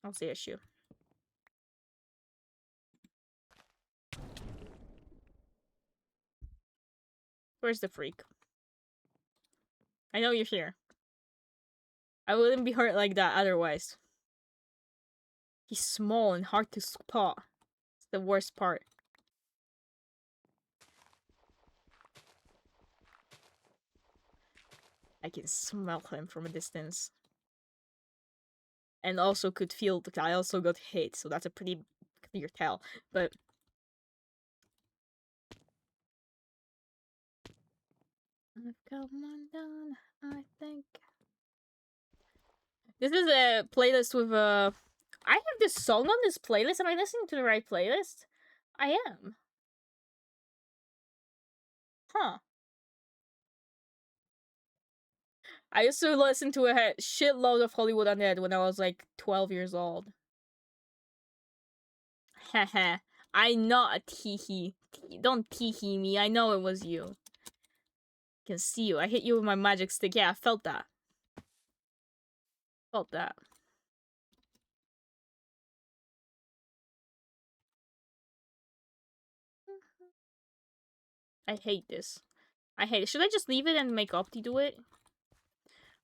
That's the issue. Where's the freak? I know you're here. I wouldn't be hurt like that otherwise. He's small and hard to spot. It's the worst part. I can smell him from a distance. And also could feel that I also got hit, so that's a pretty clear tell. But I've got one done, I think. This is a playlist with I have this song on this playlist. Am I listening to the right playlist? I am. Huh. I used to listen to a shitload of Hollywood Undead when I was like 12 years old. Haha. I not teehee. Don't teehee me. I know it was you. I can see you. I hit you with my magic stick. Yeah, I felt that. Felt that. I hate this. I hate it. Should I just leave it and make Opti do it?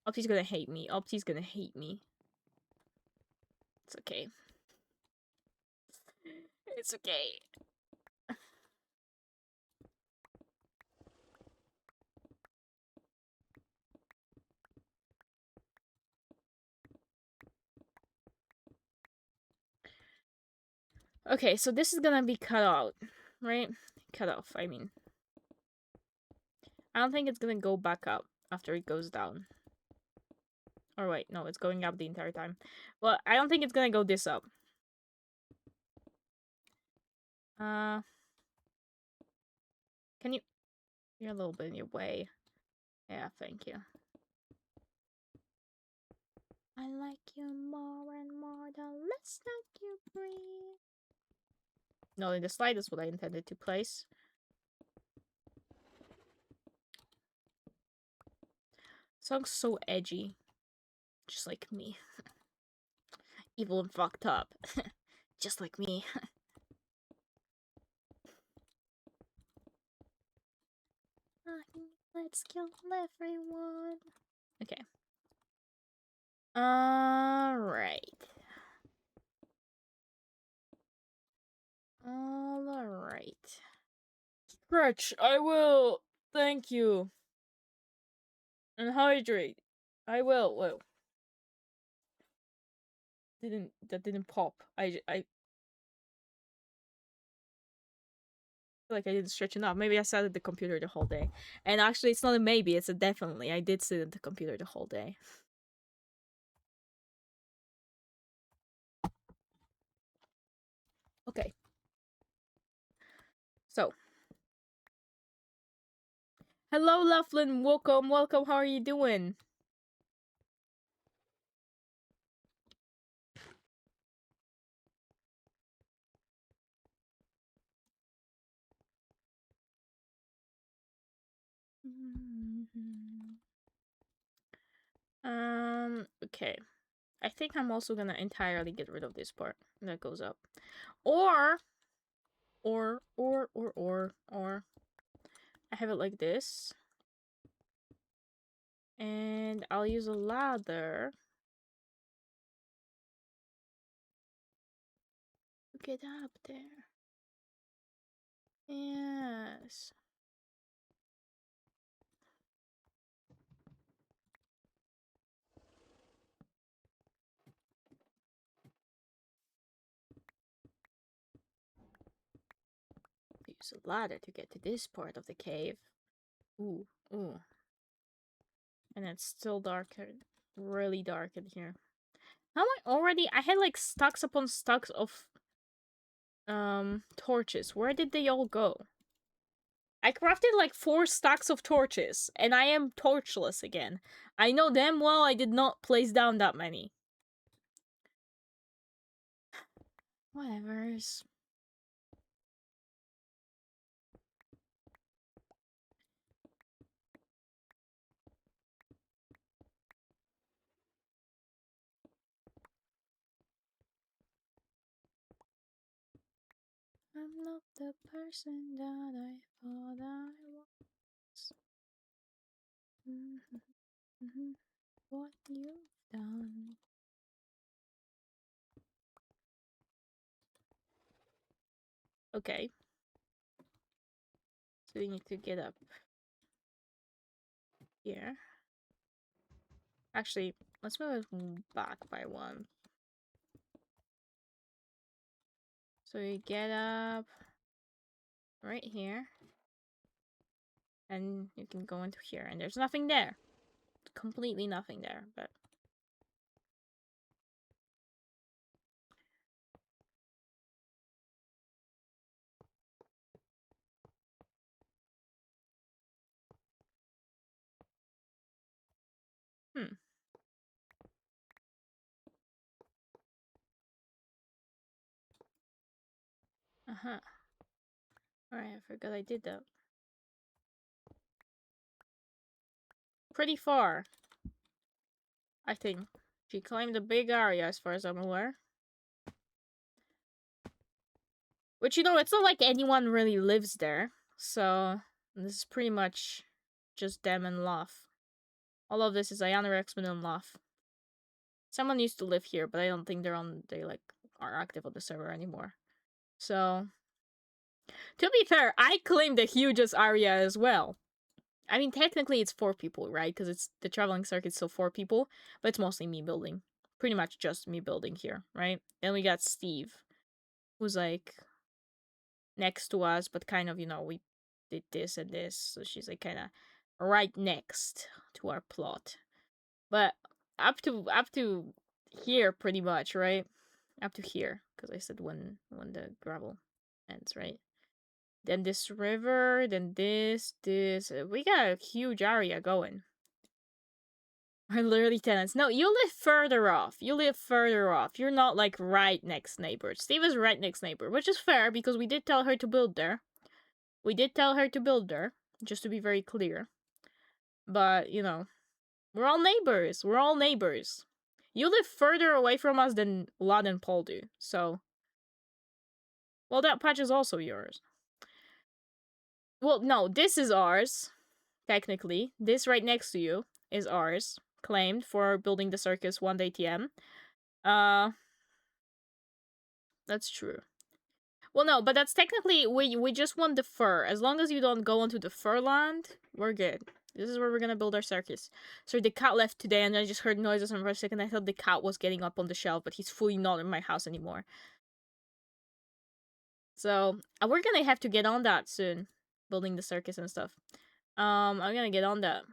Opti's gonna hate me. Opti's gonna hate me. It's okay. It's okay. Okay, so this is gonna be cut out, right? Cut off, I mean. I don't think it's gonna go back up after it goes down. Or wait, no, it's going up the entire time. Well, I don't think it's gonna go this up. Can you... You're a little bit in your way. Yeah, thank you. I like you more and more the less that you breathe. No, in the slide is what I intended to place. Song's so edgy. Just like me. Evil and fucked up. Just like me. Let's kill everyone. Okay. Alright. Alright. Stretch, I will. Thank you. And hydrate. I will. Whoa. That didn't pop. I feel like I didn't stretch enough. Maybe I sat at the computer the whole day. And actually, it's not a maybe, it's a definitely. I did sit at the computer the whole day. Okay. So. Hello, Laughlin. Welcome, welcome. How are you doing? Okay. I think I'm also gonna entirely get rid of this part that goes up. Or I have it like this. And I'll use a ladder to get up there. Yes. Use a ladder to get to this part of the cave. Ooh, ooh. And it's still darker. Really dark in here. How am I already? I had like stacks upon stacks of torches. Where did they all go? I crafted like 4 stacks of torches, and I am torchless again. I know damn well I did not place down that many. Whatevers. I'm not the person that I thought I was. What you've done. Okay. So we need to get up here. Actually, let's move it back by 1. So we get up right here. And you can go into here, and there's nothing there. Completely nothing there, but... Uh-huh. Alright, I forgot I did that. Pretty far. I think. She claimed a big area as far as I'm aware. Which, you know, it's not like anyone really lives there. So, this is pretty much just them and Loth. All of this is Ayana, X-Men, and Loth. Someone used to live here, but I don't think they like are active on the server anymore. So, to be fair, I claimed the hugest area as well. I mean, technically it's 4 people, right? Because it's the traveling circuit's still 4 people, but it's mostly me building. Pretty much just me building here, right? Then we got Steve, who's like next to us, but kind of, you know, we did this and this, so she's like kind of right next to our plot. But up to here, pretty much, right? Up to here, because I said when the gravel ends, right? Then this river, then this. We got a huge area going. We're literally tenants. No, you live further off. You live further off. You're not like right next neighbor. Steve is right next neighbor, which is fair because we did tell her to build there. We did tell her to build there, just to be very clear. But, you know, we're all neighbors. We're all neighbors. You live further away from us than Lad and Paul do, so... Well, that patch is also yours. Well, no, this is ours, technically. This right next to you is ours. claimed for building the circus 1 ATM. Uh, that's true. Well, no, but that's technically we just want the fur. As long as you don't go onto the fur land, we're good. This is where we're gonna build our circus. So the cat left today, and I just heard noises, and for a second I thought the cat was getting up on the shelf, but he's fully not in my house anymore. So we're gonna have to get on that soon, building the circus and stuff. I'm gonna get on that.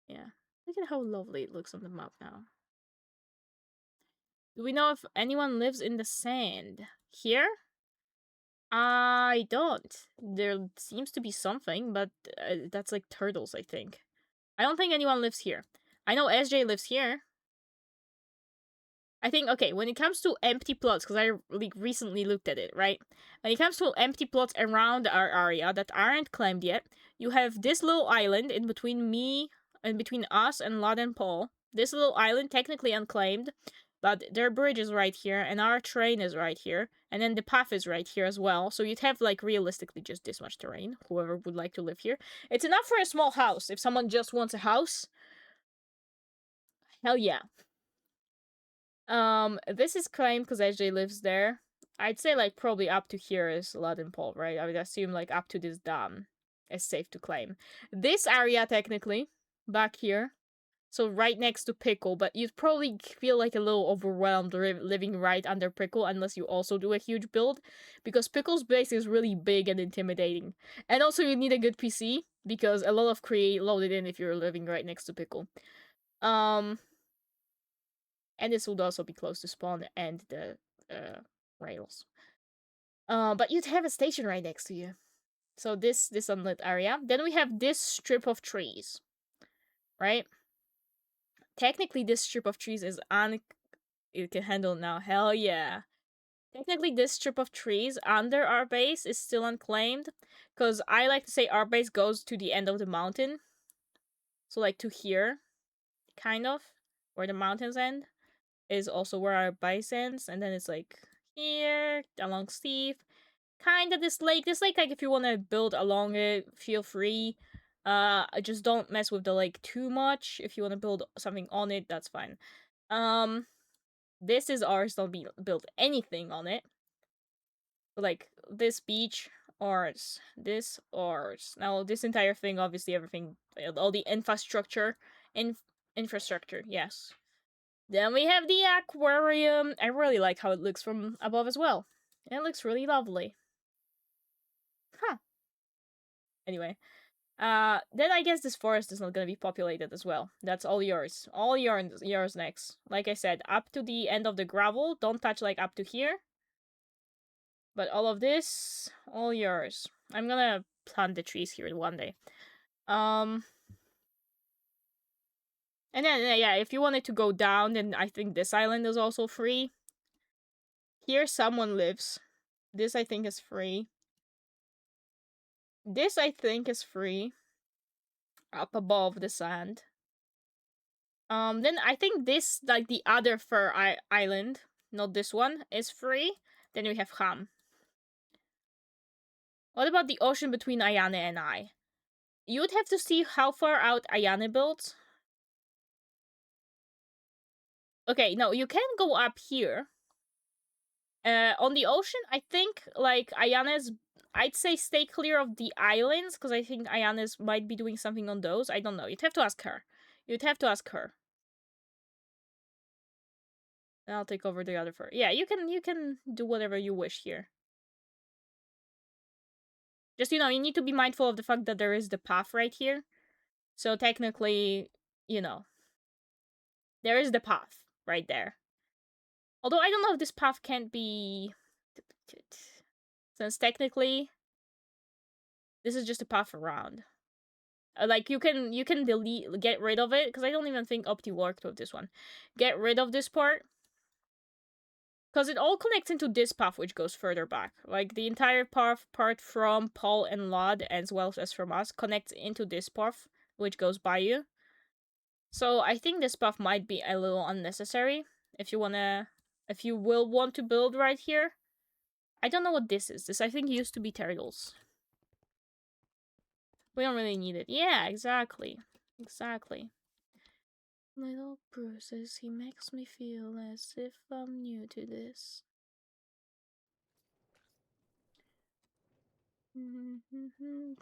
Yeah, look at how lovely it looks on the map now. Do we know if anyone lives in the sand here? I don't. There seems to be something, but that's like turtles, I think. I don't think anyone lives here. I know SJ lives here. I think, okay, when it comes to empty plots, because I recently looked at it, right? When it comes to empty plots around our area that aren't claimed yet, you have this little island in between me and between us and Lod and Paul. This little island, technically unclaimed, but their bridge is right here, and our train is right here, and then the path is right here as well. So you'd have, like, realistically just this much terrain, whoever would like to live here. It's enough for a small house. If someone just wants a house, hell yeah. This is claimed because AJ lives there. I'd say, like, probably up to here is Lad Paul, right? I would assume, like, up to this dam is safe to claim. This area, technically, back here, so right next to Pickle, but you'd probably feel like a little overwhelmed living right under Pickle unless you also do a huge build, because Pickle's base is really big and intimidating. And also you need a good PC, because a lot of create loaded in if you're living right next to Pickle. And this would also be close to spawn and the rails. But you'd have a station right next to you. So this unlit area. Then we have this strip of trees, right? Technically, this strip of trees is it can handle now. Hell yeah. Technically, this strip of trees under our base is still unclaimed, because I like to say our base goes to the end of the mountain. So, like, to here, kind of, where the mountains end, is also where our base ends, and then it's, like, here, along Steve. Kind of this lake. This lake, like, if you want to build along it, feel free. Just don't mess with the lake too much. If you want to build something on it, that's fine. This is ours. Don't build anything on it. Like, this beach, ours. This, ours. Now, this entire thing, obviously, everything, all the infrastructure. Infrastructure, yes. Then we have the aquarium. I really like how it looks from above as well. It looks really lovely. Huh. Anyway. Then I guess this forest is not gonna be populated as well. That's all yours. All yours next. Like I said, up to the end of the gravel. Don't touch, like, up to here. But all of this, all yours. I'm gonna plant the trees here one day. And then, yeah, if you wanted to go down, then I think this island is also free. Here someone lives. This, I think, is free. This, I think, is free. Up above the sand. Then I think this, like, the other fur island, not this one, is free. Then we have Ham. What about the ocean between Ayane and I? You'd have to see how far out Ayane builds. Okay, no, you can go up here. On the ocean, I think, like, Ayane's... I'd say stay clear of the islands, because I think Ayane's might be doing something on those. I don't know. You'd have to ask her. You'd have to ask her. And I'll take over the other fur. Yeah, you can do whatever you wish here. Just, you need to be mindful of the fact that there is the path right here. So technically, there is the path right there. Although I don't know if this path can't be... Since technically, this is just a path around. Like, you can get rid of it, because I don't even think Opti worked with this one. Get rid of this part. Because it all connects into this path, which goes further back. Like, the entire part from Paul and Lod, as well as from us, connects into this path, which goes by you. So I think this path might be a little unnecessary. If you will want to build right here. I don't know what this is. This, I think, used to be turtles. We don't really need it. Yeah, exactly. Exactly. Little bruises, he makes me feel as if I'm new to this.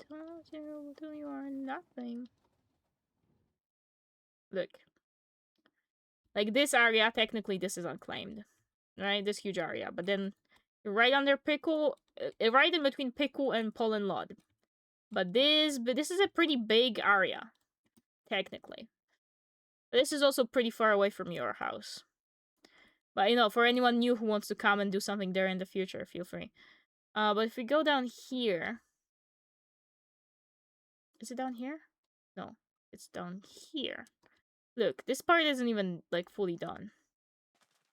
Told you are nothing. Look. Like this area, technically this is unclaimed. Right? This huge area. But then right under Pickle, right in between Pickle and Pollen Lod. But this is a pretty big area, technically. This is also pretty far away from your house. But, you know, for anyone new who wants to come and do something there in the future, feel free. But if we go down here... Is it down here? No, it's down here. Look, this part isn't even, like, fully done.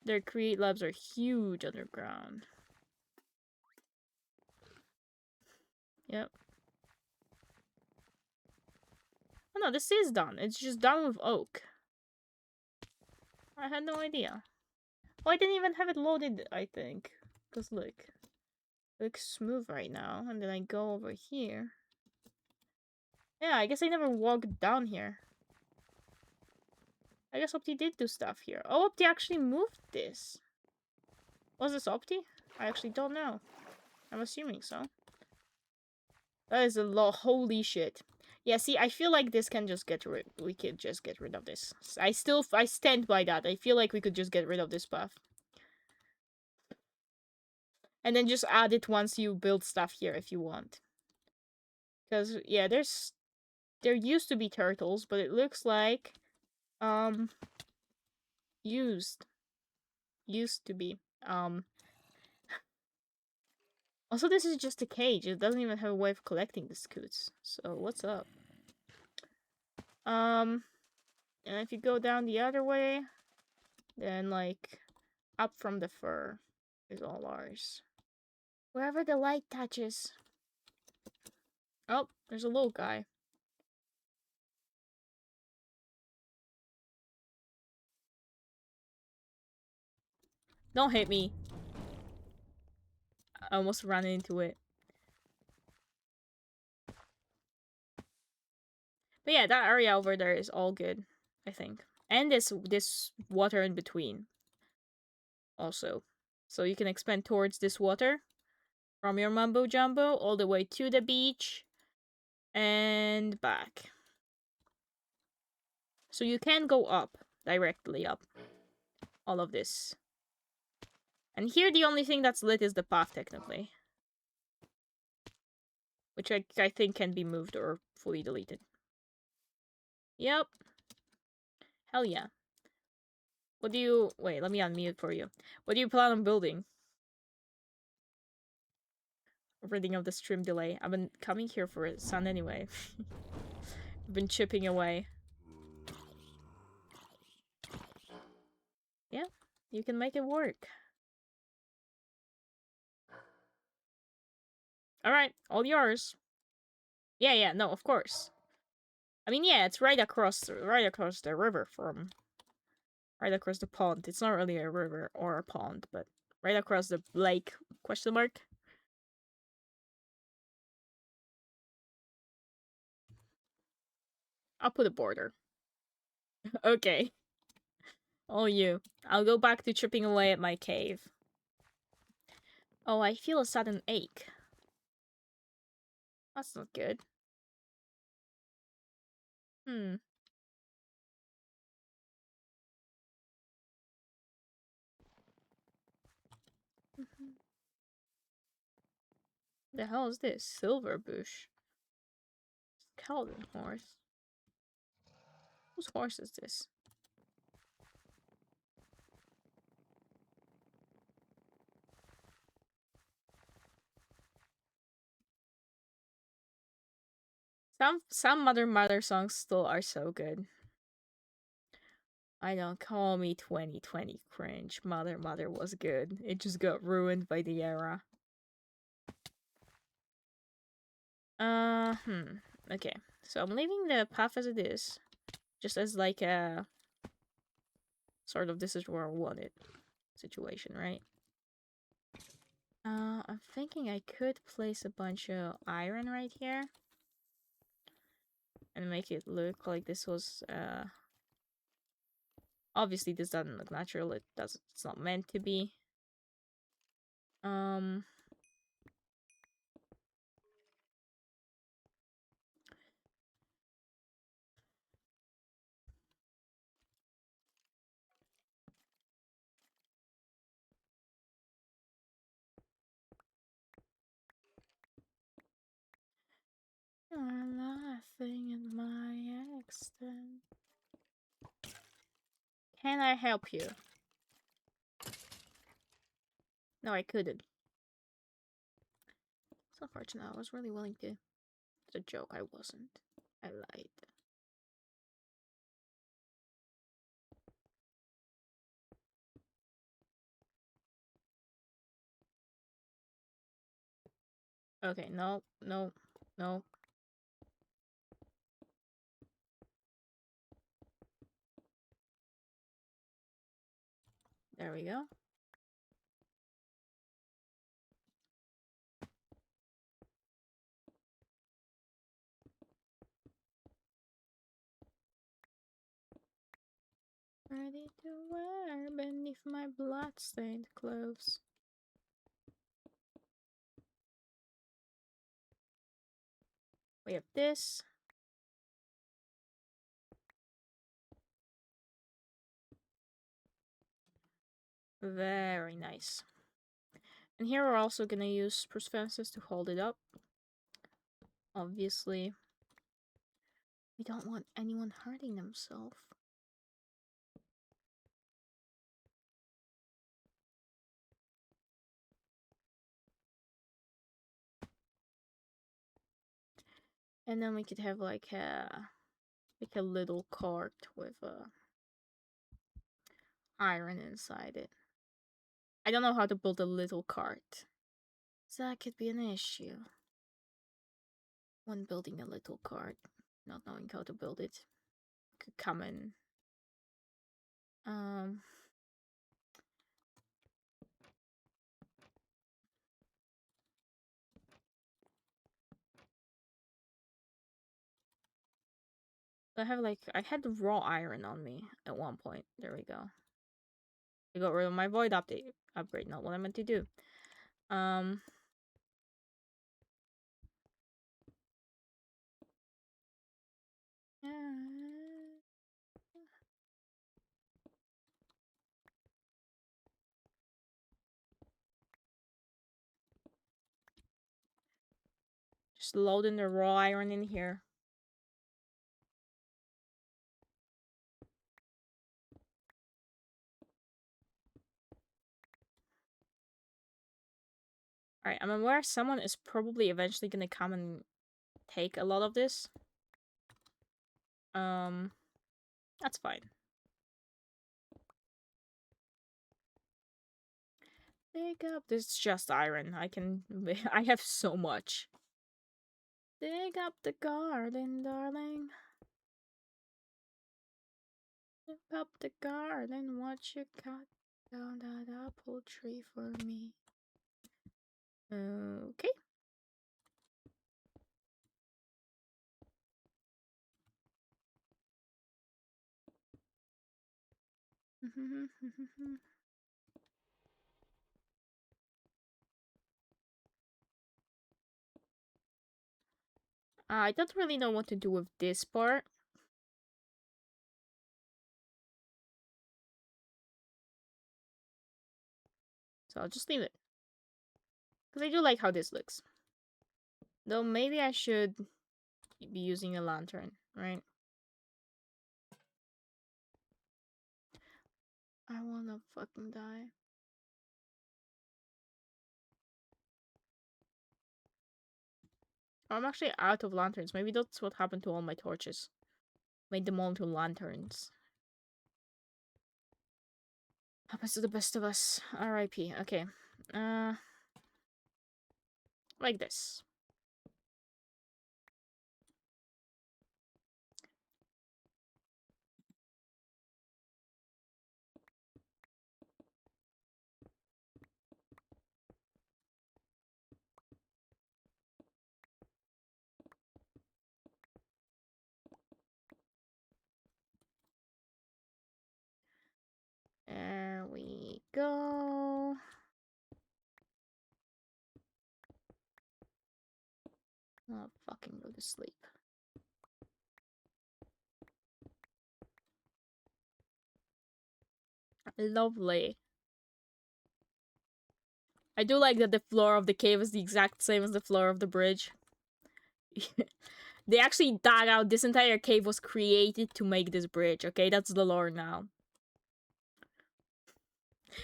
Their create labs are huge underground. Yep. Oh no, this is done. It's just done with oak. I had no idea. Oh, I didn't even have it loaded, I think. Because look. It looks smooth right now. And then I go over here. Yeah, I guess I never walked down here. I guess Opti did do stuff here. Oh, Opti actually moved this. Was this Opti? I actually don't know. I'm assuming so. That is a lot. Holy shit. Yeah, see, I feel like this can just get rid. We could just get rid of this. I stand by that. I feel like we could just get rid of this path. And then just add it once you build stuff here if you want. Because, yeah, there used to be turtles, but it looks like, used to be. Also, this is just a cage. It doesn't even have a way of collecting the scoots. So, what's up? And if you go down the other way, then, like, up from the fur is all ours. Wherever the light touches. Oh, there's a little guy. Don't hit me. I almost ran into it. But yeah, that area over there is all good, I think. And this water in between. Also. So you can expand towards this water from your Mumbo Jumbo all the way to the beach and back. So you can go up, directly up. All of this. And here the only thing that's lit is the path, technically. Which I think can be moved or fully deleted. Yep. Hell yeah. What do you... Wait, let me unmute for you. What do you plan on building? Reading of the stream delay. I've been coming here for a sun anyway. I've been chipping away. Yeah, you can make it work. Alright, all yours. Yeah, no, of course. I mean, yeah, it's right across the river from... Right across the pond. It's not really a river or a pond, but right across the lake, question mark. I'll put a border. Okay. All you. I'll go back to chipping away at my cave. Oh, I feel a sudden ache. That's not good. Hmm. The hell is this? Silver bush. Calvin horse. Whose horse is this? Some Mother songs still are so good. I don't call me 2020 cringe. Mother was good. It just got ruined by the era. Okay. So I'm leaving the path as it is. Just as like a... Sort of this is where I want it situation, right? I'm thinking I could place a bunch of iron right here. and make it look like this was obviously this doesn't look natural. It's not meant to be. Um I'm laughing at my extent. Can I help you? No, I couldn't. It's unfortunate. I was really willing to. It's a joke. I wasn't. I lied. Okay, no, no, no. There we go. Ready to wear beneath my blood-stained clothes. We have this. Very nice. And here we're also gonna use spruce fences to hold it up. Obviously, we don't want anyone hurting themselves. And then we could have like a little cart with iron inside it. I don't know how to build a little cart. So that could be an issue when building a little cart. Not knowing how to build it could come in. I had raw iron on me at one point. There we go. I got rid of my void upgrade, not what I meant to do. Just loading the raw iron in here. Alright, I'm aware someone is probably eventually gonna come and take a lot of this. That's fine. Dig up. This is just iron. I have so much. Dig up the garden, darling. Dig up the garden, watch you cut down that apple tree for me. Okay. I don't really know what to do with this part. So I'll just leave it. Because I do like how this looks. Though maybe I should be using a lantern, right? I wanna fucking die. I'm actually out of lanterns. Maybe that's what happened to all my torches. Made them all into lanterns. Happens to the best of us. R.I.P. Okay. Like this. go. I'll fucking go to sleep. Lovely. I do like that the floor of the cave is the exact same as the floor of the bridge. They actually dug out, this entire cave was created to make this bridge, okay? That's the lore now.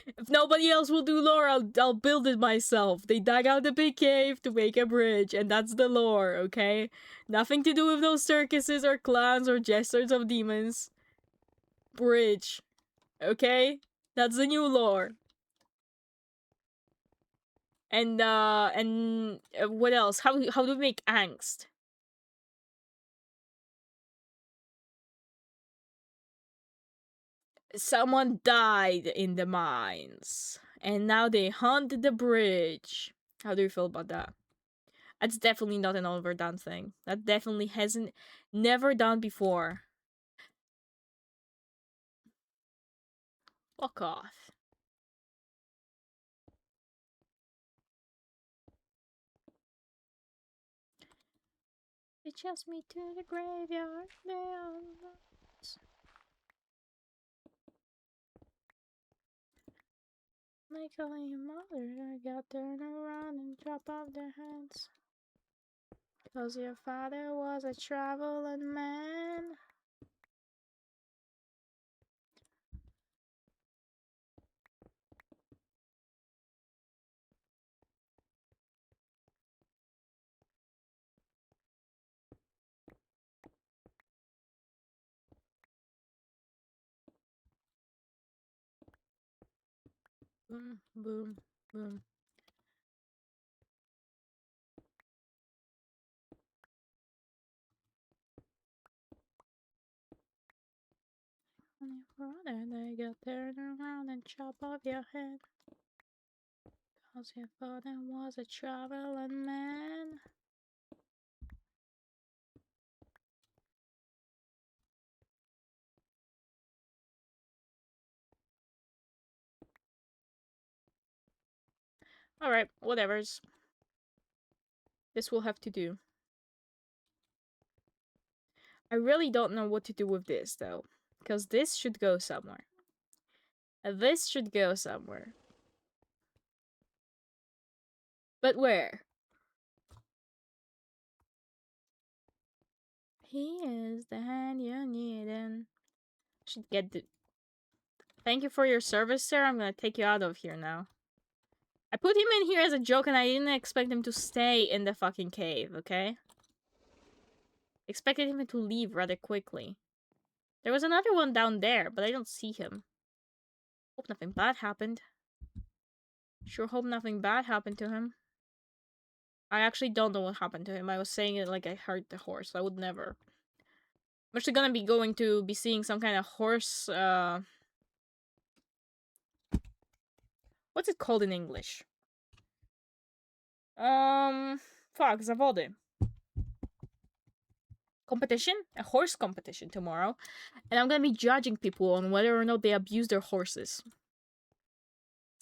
If nobody else will do lore, I'll build it myself. They dug out the big cave to make a bridge, and that's the lore, okay? Nothing to do with those circuses or clowns or jesters of demons. Bridge. Okay? That's the new lore. And what else? How do we make angst? Someone died in the mines, and now they haunt the bridge. How do you feel about that? That's definitely not an overdone thing. That definitely hasn't never done before. Fuck off. They chased me to the graveyard. Like calling your mother, I got turned around and chop off their heads. Cause your father was a traveling man. Boom, boom, boom. And your brother, they got turned around and chop off your head. Cause your father was a traveling man. Alright, whatevers. This will have to do. I really don't know what to do with this, though. Because this should go somewhere. This should go somewhere. But where? He is the hand you need and... Should get the... Thank you for your service, sir. I'm gonna take you out of here now. I put him in here as a joke and I didn't expect him to stay in the fucking cave, okay? Expected him to leave rather quickly. There was another one down there, but I don't see him. Hope nothing bad happened. Sure hope nothing bad happened to him. I actually don't know what happened to him. I was saying it like I heard the horse. I would never. I'm actually gonna be going to be seeing some kind of horse, what's it called in English? Fuck, Zawody. Competition? A horse competition tomorrow. And I'm gonna be judging people on whether or not they abuse their horses.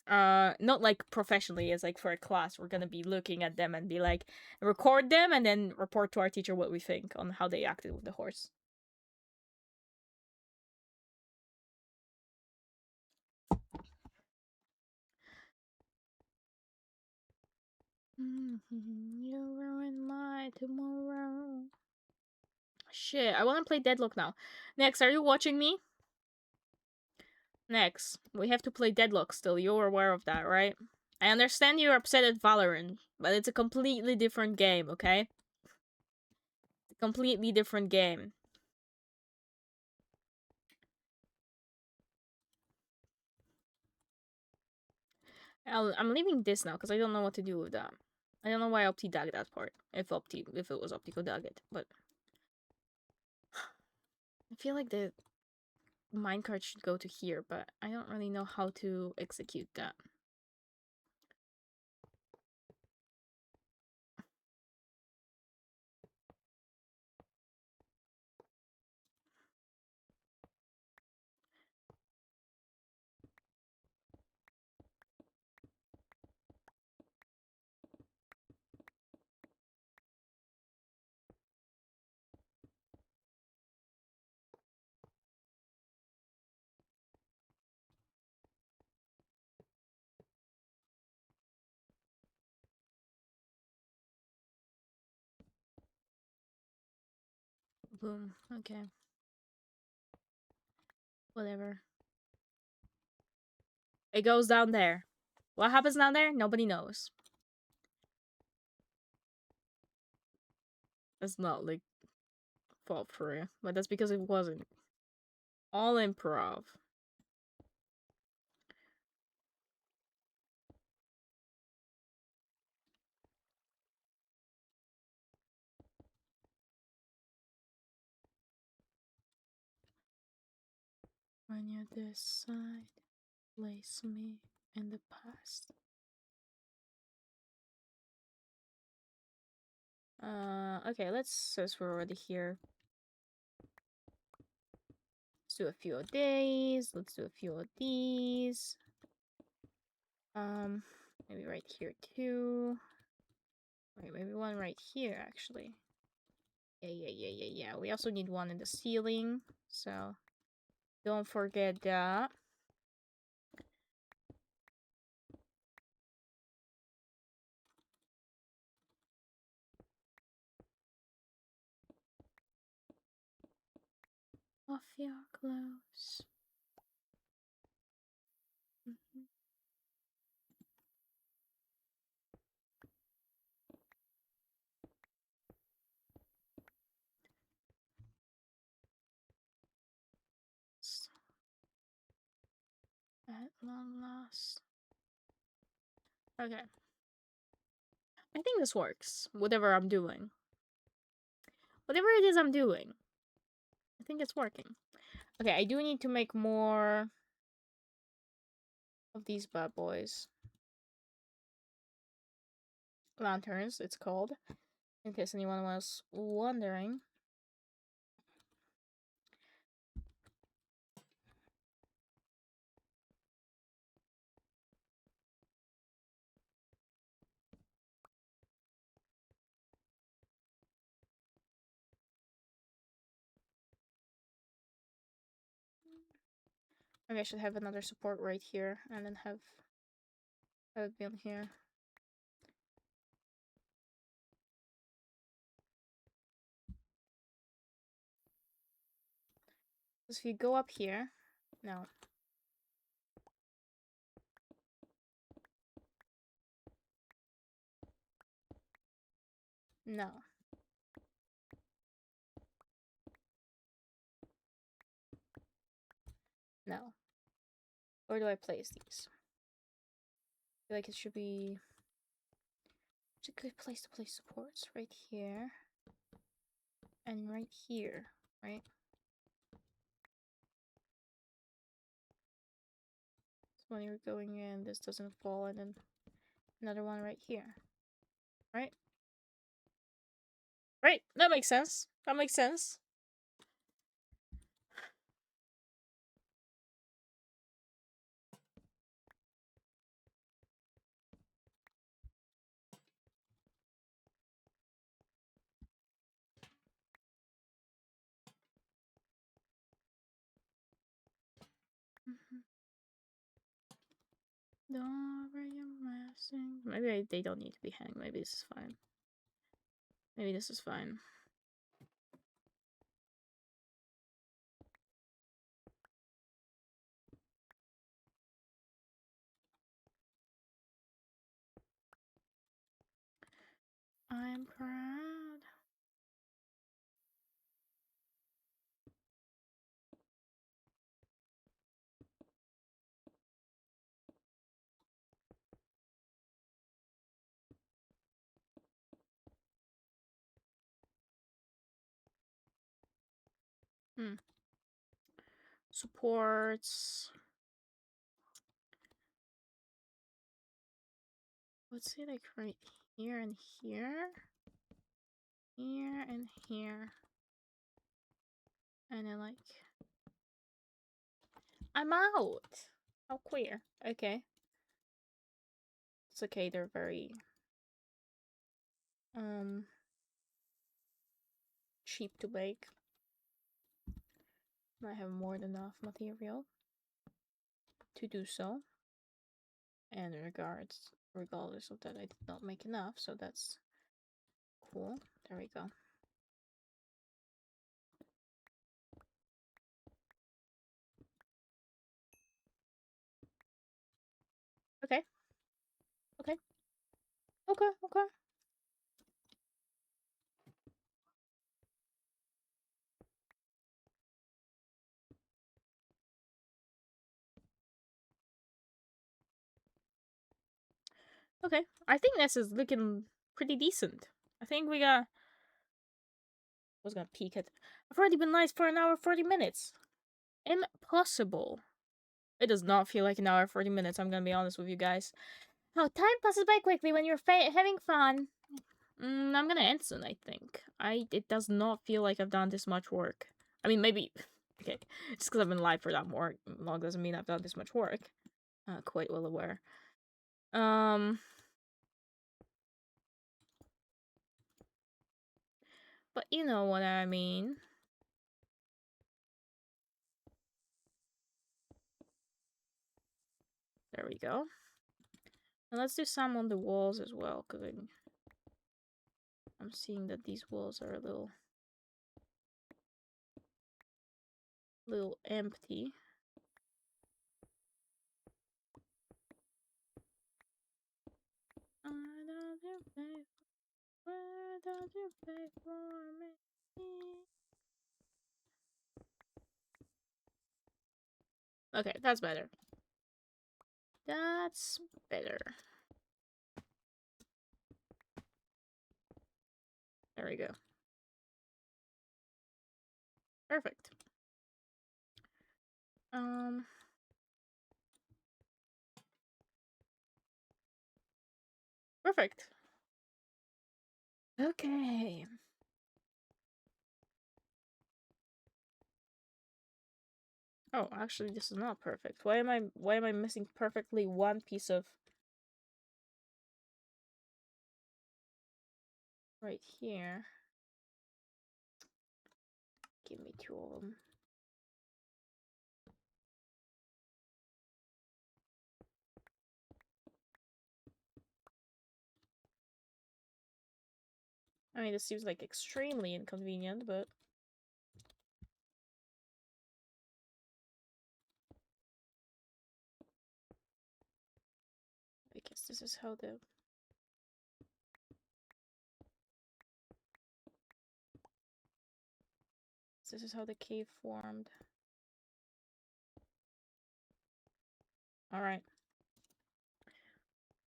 Not like professionally, as like for a class. We're gonna be looking at them and be like, record them and then report to our teacher what we think on how they acted with the horse. You ruined my tomorrow. Shit, I want to play Deadlock now. Next, are you watching me? Next, we have to play Deadlock still. You're aware of that, right? I understand you're upset at Valorant, but it's a completely different game, okay? A completely different game. I'm leaving this now because I don't know what to do with that. I don't know why Opti dug that part. If it was Opti who dug it, but I feel like the minecart should go to here, but I don't really know how to execute that. boom. Okay. Whatever. It goes down there. What happens down there? Nobody knows. It's not like fault for you, but that's because it wasn't. All improv. When you decide, place me in the past. Okay, since we're already here, let's do a few of these. Let's do a few of these. Maybe right here too. Wait, maybe one right here actually. Yeah. We also need one in the ceiling, so don't forget that. Off your clothes. At long last. Okay. I think this works. Whatever I'm doing. Whatever it is I'm doing. I think it's working. Okay, I do need to make more of these bad boys. Lanterns, it's called. In case anyone was wondering. Maybe I should have another support right here and then have it been here. Because if you go up here, no. No. No. Where do I place these? I feel like it should be... It's a good place to place supports. Right here. And right here, right? So when you're going in, this doesn't fall, and then another one right here. Right? Right, that makes sense. That makes sense. Maybe they don't need to be hanged. Maybe this is fine. Maybe this is fine. I'm proud. Supports. Let's say like right here and here. Here and here. And then like... I'm out! How queer. Okay. It's okay, they're very... cheap to make. I have more than enough material to do so. And regardless of that, I did not make enough, so that's cool. There we go. Okay. Okay. Okay. Okay. Okay. I think this is looking pretty decent. I think we got. I was gonna peek at. I've already been live for an hour 40 minutes. Impossible. It does not feel like an hour 40 minutes. I'm gonna be honest with you guys. Oh, time passes by quickly when you're having fun. I'm gonna end soon. I think. It does not feel like I've done this much work. I mean, maybe. Okay, just because I've been live for that more long doesn't mean I've done this much work. Quite well aware. But you know what I mean. There we go. And let's do some on the walls as well, because I'm seeing that these walls are a little empty. Why don't you pay for me? Okay, that's better. That's better. There we go. Perfect. Perfect. Okay. Oh, actually this is not perfect. Why am I missing perfectly one piece of right here? Give me two of them. I mean, this seems like extremely inconvenient, but I guess this is how the cave formed. Alright.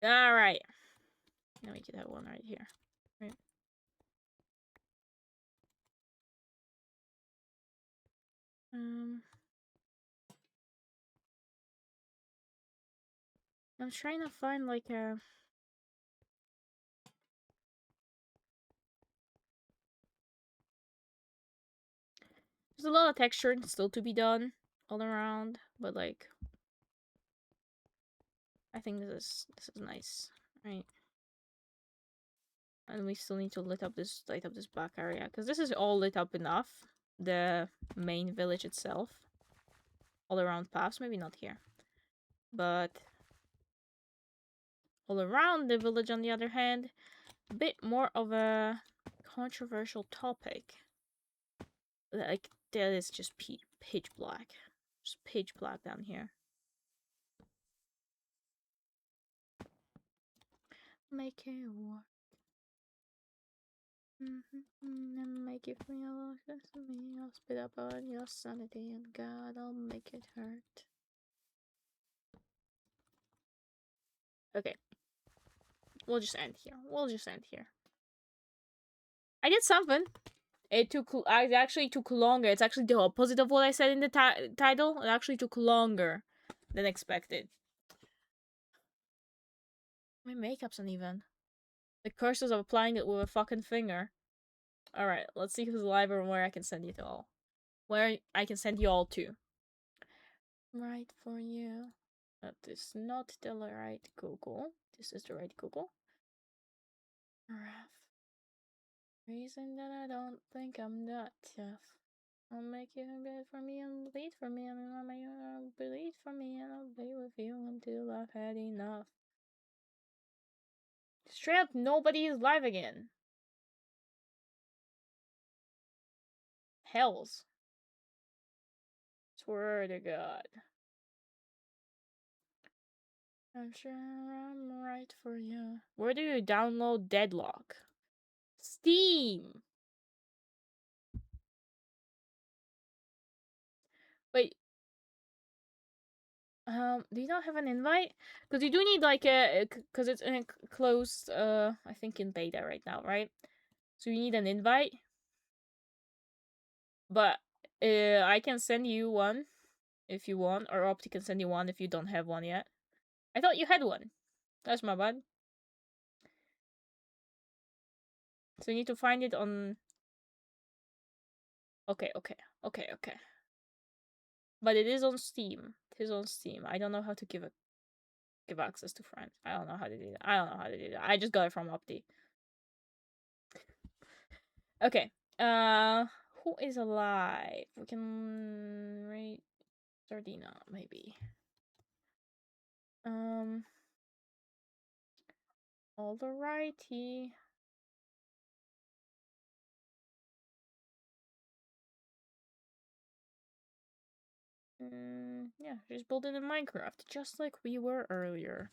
Alright. Now we could have one right here. Right. I'm trying to find like a... There's a lot of texture still to be done all around, but like I think this is nice. Right. And we still need to light up this back area, because this is all lit up enough. The main village itself. All around paths, maybe not here. But all around the village, on the other hand, a bit more of a controversial topic. Like, that is just pitch black. Just pitch black down here. Make it work. Make it feel like to me. I'll spit up on your sanity, and God, I'll make it hurt. Okay. We'll just end here. I did something. It actually took longer. It's actually the opposite of what I said in the title. It actually took longer than expected. My makeup's uneven. The curses of applying it with a fucking finger. Alright, let's see who's live or where I can send you to all. Where I can send you all to. Right for you. That is not the right Google. This is the right Google. Rough. Reason that I don't think I'm that tough. I'll make you good for me and bleed for me, and I'll make you bleed for me, and I'll be with you until I've had enough. Straight up, nobody is live again. Hells. Swear to God. I'm sure I'm right for you. Where do you download Deadlock? Steam. Wait. Do you not have an invite? Because you do need like because it's in a closed. I think in beta right now, right? So you need an invite. But I can send you one if you want, or Opti can send you one if you don't have one yet. I thought you had one. That's my bad. So you need to find it on. Okay. But it is on Steam. It is on Steam. I don't know how to give access to friends. I don't know how to do that. I don't know how to do that. I just got it from Opti. Okay. Who is alive? We can rate Sardina, maybe. Alrighty. Yeah, she's building in Minecraft, just like we were earlier.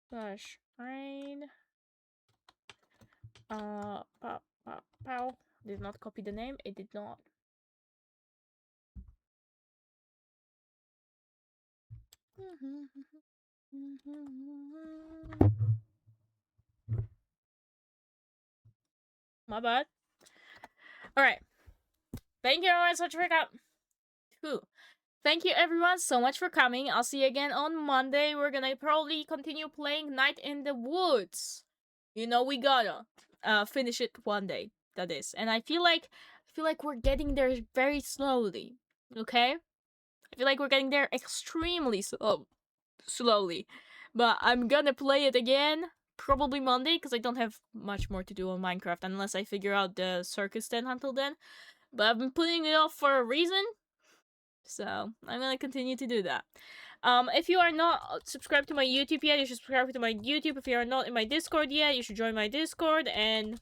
Slash raid. Pow. Did not copy the name. It did not. My bad. Alright. Thank you everyone so much for coming. Thank you everyone so much for coming. I'll see you again on Monday. We're gonna probably continue playing Night in the Woods. You know we gotta finish it one day. That is. And I feel like we're getting there very slowly. Okay? I feel like we're getting there extremely slowly. But I'm gonna play it again probably Monday because I don't have much more to do on Minecraft unless I figure out the circus tent until then. But I've been putting it off for a reason. So I'm gonna continue to do that. If you are not subscribed to my YouTube yet, you should subscribe to my YouTube. If you are not in my Discord yet, you should join my Discord. And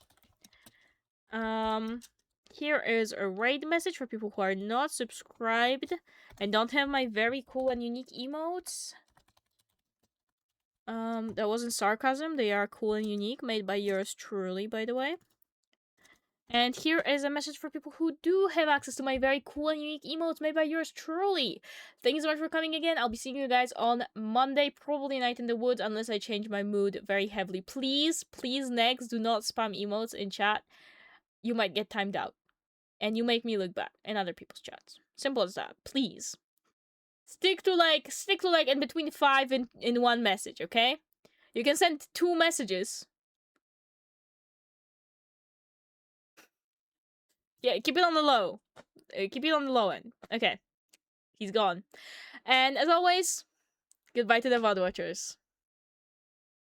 here is a raid message for people who are not subscribed and don't have my very cool and unique emotes. That wasn't sarcasm. They are cool and unique, made by yours truly, by the way. And here is a message for people who do have access to my very cool and unique emotes made by yours truly. Thank you so much for coming again. I'll be seeing you guys on Monday, probably Night in the Woods, unless I change my mood very heavily. Please, next, do not spam emotes in chat. You might get timed out. And you make me look bad in other people's chats. Simple as that. Please. Stick to like in between 5 in one message, okay? You can send 2 messages. Yeah, keep it on the low. Keep it on the low end. Okay. He's gone. And as always, goodbye to the VOD watchers.